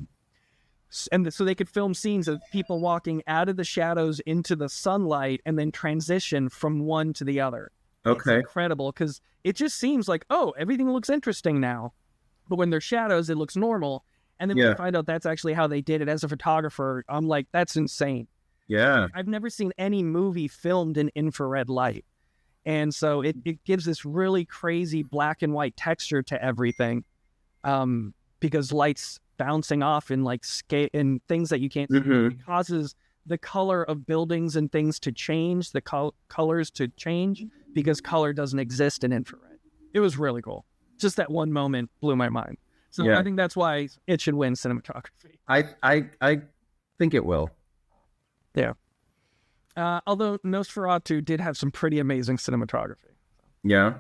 And so they could film scenes of people walking out of the shadows into the sunlight and then transition from one to the other. Okay. It's incredible, because it just seems like, oh, everything looks interesting now. But when there's shadows, it looks normal. And then when you find out that's actually how they did it as a photographer, I'm like, that's insane. Yeah. I've never seen any movie filmed in infrared light. And so it gives this really crazy black and white texture to everything, because light's bouncing off in like in things that you can't see. It causes the color of buildings and things to change, the colors to change, because color doesn't exist in infrared. It was really cool. Just that one moment blew my mind. So I think that's why it should win cinematography. I think it will. Yeah. Although Nosferatu did have some pretty amazing cinematography. Yeah.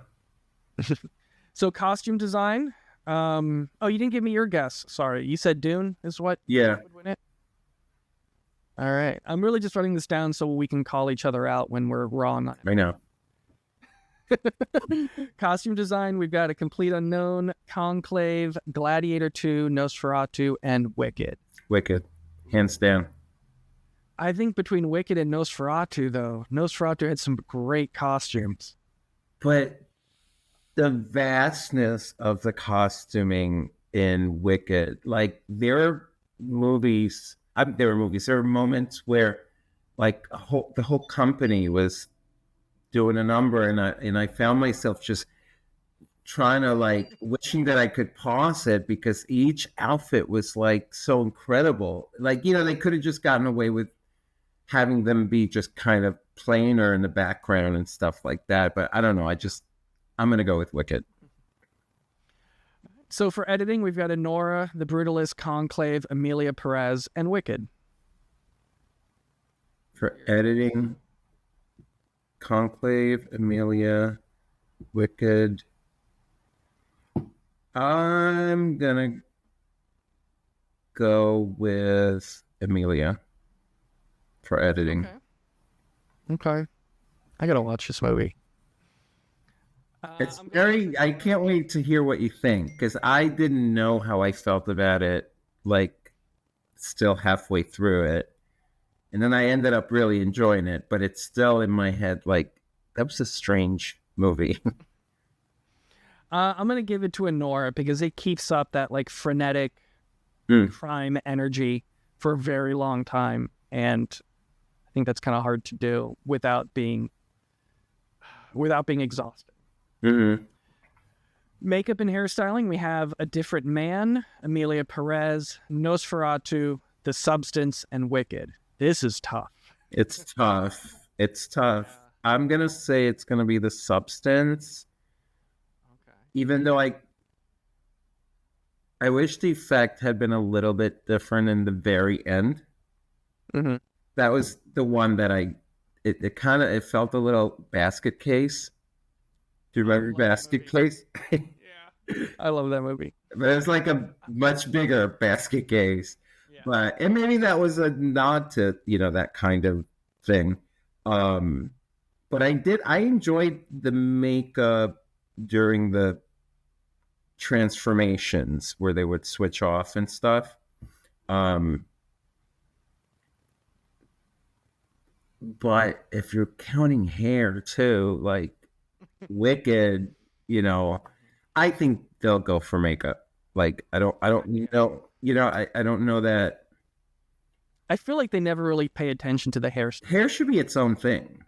So costume design. You didn't give me your guess. Sorry. You said Dune is what Yeah. would win it? All right. I'm really just writing this down so we can call each other out when we're wrong. I know. Costume design, we've got A Complete Unknown, Conclave, Gladiator 2, Nosferatu, and Wicked. Wicked. Hands down. I think between Wicked and Nosferatu, though, Nosferatu had some great costumes. But the vastness of the costuming in Wicked, like there are moments where like the whole company was doing a number, and I found myself just trying to like wishing that I could pause it because each outfit was like so incredible. Like, they could have just gotten away with having them be just kind of plainer in the background and stuff like that. But I don't know. I'm going to go with Wicked. So for editing, we've got Anora, The Brutalist, Conclave, Emilia Perez, and Wicked. For editing, Conclave, Emilia, Wicked. I'm going to go with Emilia for editing. Okay. I got to watch this movie. I can't wait to hear what you think, because I didn't know how I felt about it, like, still halfway through it. And then I ended up really enjoying it, but it's still in my head, like, that was a strange movie. I'm going to give it to Anora because it keeps up that, like, frenetic crime energy for a very long time. And I think that's kind of hard to do without being exhausted. Mm-hmm. Makeup and hairstyling, we have A Different Man, Emilia Perez, Nosferatu, The Substance, and Wicked. This is tough. It's tough. I'm going to say it's going to be The Substance. Okay. Even though I wish the effect had been a little bit different in the very end. Mm-hmm. That was the one that it felt a little Basket Case. Do you remember Basket Case? Yeah. I love that movie. But it's like a much bigger Basket Case. Yeah. And maybe that was a nod to, that kind of thing. But I enjoyed the makeup during the transformations where they would switch off and stuff. But if you're counting hair too, like Wicked, I think they'll go for makeup. Like I don't know that. I feel like they never really pay attention to the hair. Hair should be its own thing.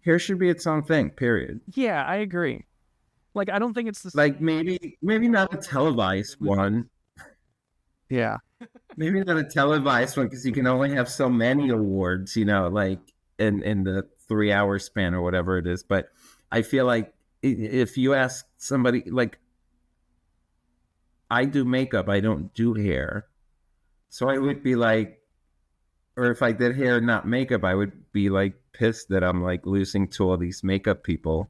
Hair should be its own thing, period. Yeah, I agree. Like, I don't think it's the like maybe not a televised one. Yeah. Maybe not a televised one because you can only have so many awards, like in the 3-hour span or whatever it is. But I feel like if you ask somebody, like, I do makeup, I don't do hair. So I would be like, or if I did hair, not makeup, I would be like pissed that I'm like losing to all these makeup people.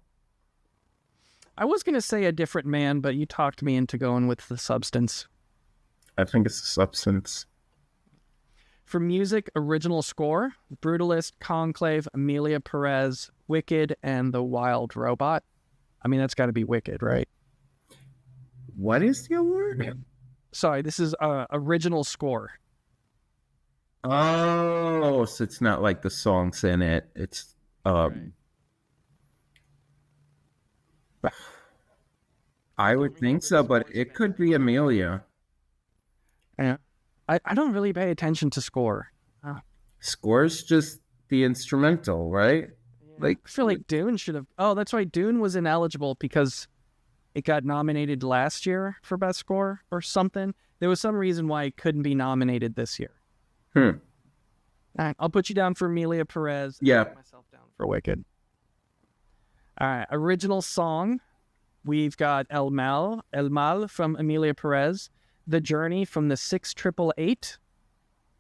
I was going to say A Different Man, but you talked me into going with The Substance. I think it's The Substance. For music, original score, Brutalist, Conclave, Emilia Perez, Wicked, and The Wild Robot. I mean, that's got to be Wicked, right? What is the award? Sorry, this is original score. Oh, so it's not like the songs in it. It's right. I would think so, but it could be Emilia. Yeah. I don't really pay attention to score. Score's just the instrumental, right? Yeah. Like, I feel like Dune should have... Oh, that's right. Dune was ineligible because it got nominated last year for Best Score or something. There was some reason why it couldn't be nominated this year. All right, I'll put you down for Emilia Perez. Yeah. I'll put myself down for Wicked. All right, original song. We've got El Mal from Emilia Perez. The Journey from the 688.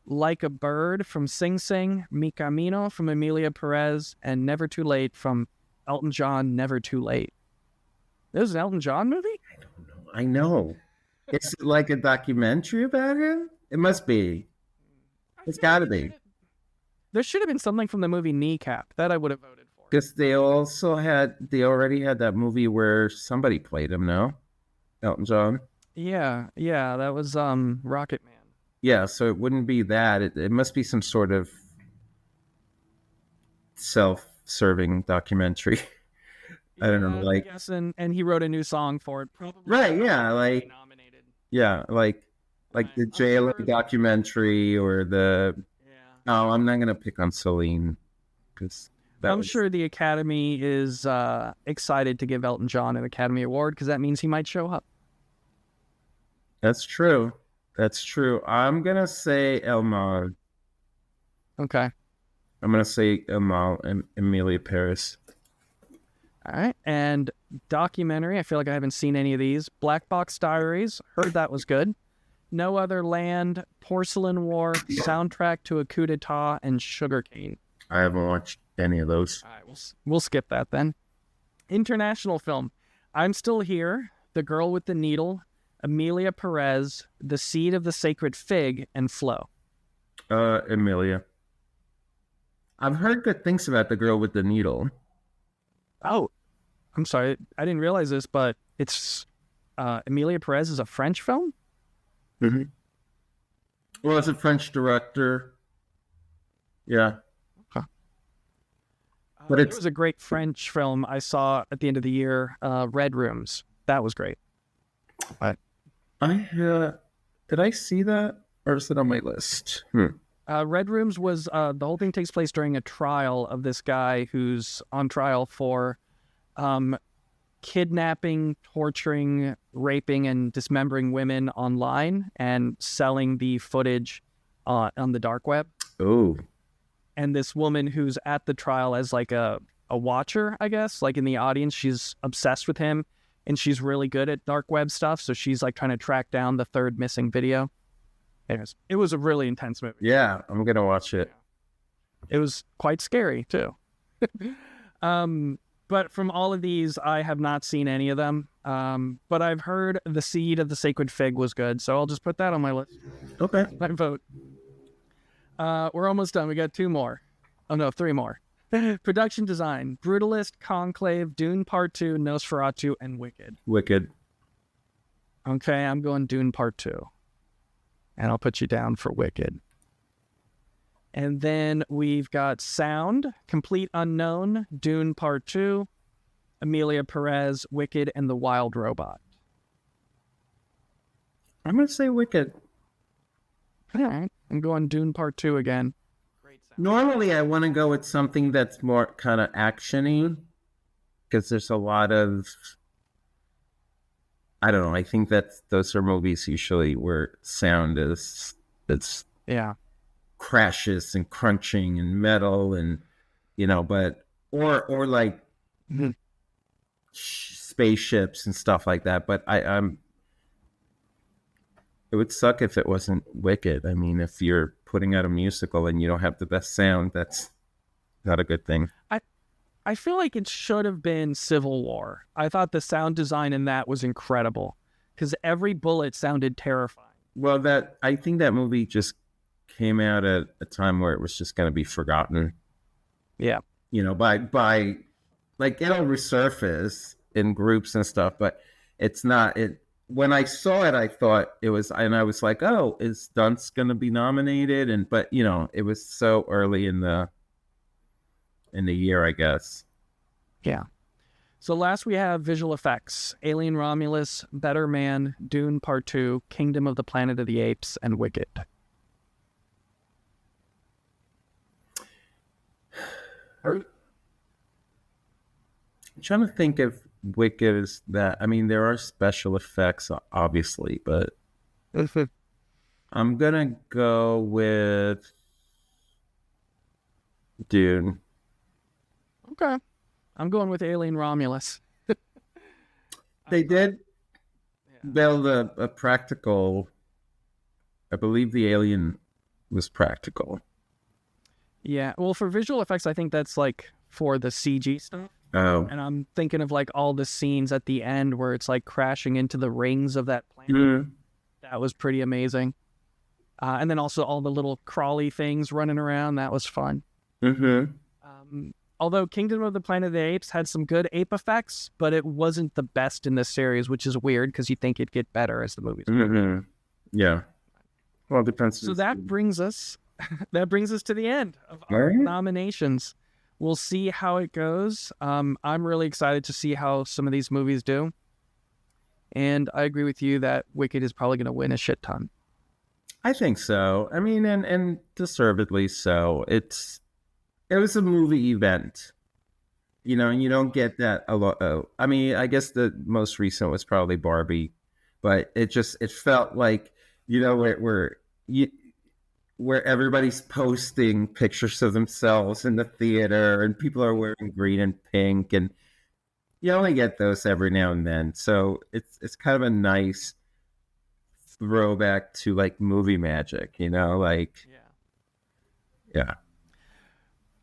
Like a Bird from Sing Sing, Mi Camino from Emilia Perez, and Never Too Late from Elton John, Never Too Late. This is an Elton John movie? I don't know. I know. It's like a documentary about him? It must be. It's got to be. There should have been something from the movie Kneecap that I would have voted for. Because they already had that movie where somebody played him, no? Elton John? Yeah, that was Rocket Man. Yeah, so it wouldn't be that. It must be some sort of self-serving documentary. I don't know, like, yes, and he wrote a new song for it, probably. Right, yeah, like nominated. Yeah, like the Jailer documentary or the. Yeah. Oh, I'm not gonna pick on Celine because I'm sure the Academy is excited to give Elton John an Academy Award because that means he might show up. That's true. I'm gonna say Elmar. Okay. I'm gonna say Elmar and Emilia Paris. All right. And documentary, I feel like I haven't seen any of these. Black Box Diaries, heard that was good. No Other Land, Porcelain War, Soundtrack to a Coup d'etat, and Sugarcane. I haven't watched any of those. All right, we'll skip that then. International film. I'm Still Here, The Girl with the Needle, Emilia Perez, The Seed of the Sacred Fig, and Flow. Emilia. I've heard good things about The Girl with the Needle. Oh, I'm sorry. I didn't realize this, but it's Emilia Perez is a French film? Mm-hmm. Well, it's a French director. Yeah. Okay. But it was a great French film I saw at the end of the year, Red Rooms. That was great. But did I see that? Or is it on my list? Red Rooms was the whole thing takes place during a trial of this guy who's on trial for kidnapping, torturing, raping, and dismembering women online and selling the footage on the dark web. Oh. And this woman who's at the trial as like a watcher, I guess, like in the audience, she's obsessed with him and she's really good at dark web stuff. So she's like trying to track down the third missing video. Anyways, it was a really intense movie. Yeah, I'm going to watch it. It was quite scary too. But from all of these, I have not seen any of them. But I've heard The Seed of the Sacred Fig was good. So I'll just put that on my list. Okay. My vote. We're almost done. We got 2 more. Oh, no, 3 more. Production design. Brutalist, Conclave, Dune Part 2, Nosferatu, and Wicked. Wicked. Okay, I'm going Dune Part 2. And I'll put you down for Wicked. And then we've got Sound, Complete Unknown, Dune Part 2, Emilia Perez, Wicked, and The Wild Robot. I'm going to say Wicked. All right. I'm going Dune Part 2 again. Great sound. Normally, I want to go with something that's more kind of action-y because there's a lot of... I don't know. I think those are movies usually where sound is... It's crashes and crunching and metal and, but... Or like spaceships and stuff like that. But I'm... It would suck if it wasn't Wicked. I mean, if you're putting out a musical and you don't have the best sound, that's not a good thing. I feel like it should have been Civil War. I thought the sound design in that was incredible because every bullet sounded terrifying. Well, I think that movie just came out at a time where it was just going to be forgotten. Yeah. By like it'll resurface in groups and stuff, but it's not it. When I saw it, I thought it was, and I was like, "Oh, is Dunst going to be nominated?" But it was so early in the year, I guess. Yeah. So last we have visual effects: Alien Romulus, Better Man, Dune Part 2, Kingdom of the Planet of the Apes, and Wicked. I'm trying to think if Wicked is that. I mean, there are special effects, obviously, but I'm gonna go with Dune. Okay, I'm going with Alien Romulus. They did build a practical. I believe the alien was practical. Yeah. Well, for visual effects, I think that's like for the CG stuff. Oh. And I'm thinking of like all the scenes at the end where it's like crashing into the rings of that planet. Mm-hmm. That was pretty amazing. And then also all the little crawly things running around. That was fun. Mm-hmm. Although Kingdom of the Planet of the Apes had some good ape effects, but it wasn't the best in this series, which is weird because you think it'd get better as the movies go. Mm-hmm. Yeah. Well, it depends. So that brings us to the end of our nominations. We'll see how it goes. I'm really excited to see how some of these movies do. And I agree with you that Wicked is probably going to win a shit ton. I think so. I mean, and deservedly so. It was a movie event, you know, and you don't get that a lot. I mean, I guess the most recent was probably Barbie, but it felt like, you know, where everybody's posting pictures of themselves in the theater and people are wearing green and pink, and you only get those every now and then. So it's kind of a nice throwback to like movie magic, you know, like, yeah.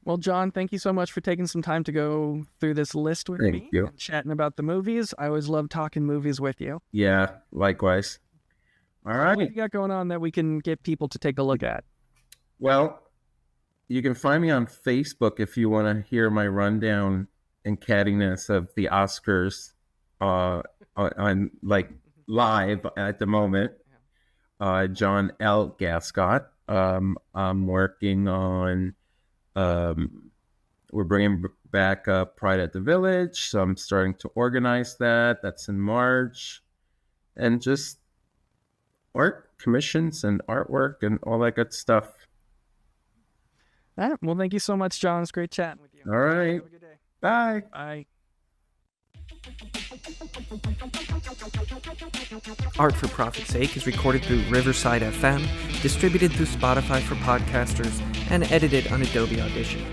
Well, John, thank you so much for taking some time to go through this list with me and chatting about the movies. I always love talking movies with you. Yeah, likewise. All right. What do you got going on that we can get people to take a look at? Well, you can find me on Facebook if you want to hear my rundown and cattiness of the Oscars on like live at the moment. John L. Gascot. I'm working on... we're bringing back Pride at the Village, so I'm starting to organize that. That's in March. And just art commissions and artwork and all that good stuff. All right. Well, thank you so much, John. It's great chatting with you. All right. Have a good day. Bye. Bye. Art for Profit's Sake is recorded through Riverside FM, distributed through Spotify for podcasters, and edited on Adobe Audition.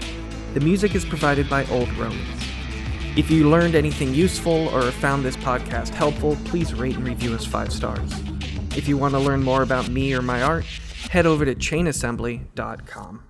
The music is provided by Old Romans. If you learned anything useful or found this podcast helpful, please rate and review us 5 stars. If you want to learn more about me or my art, head over to chainassembly.com.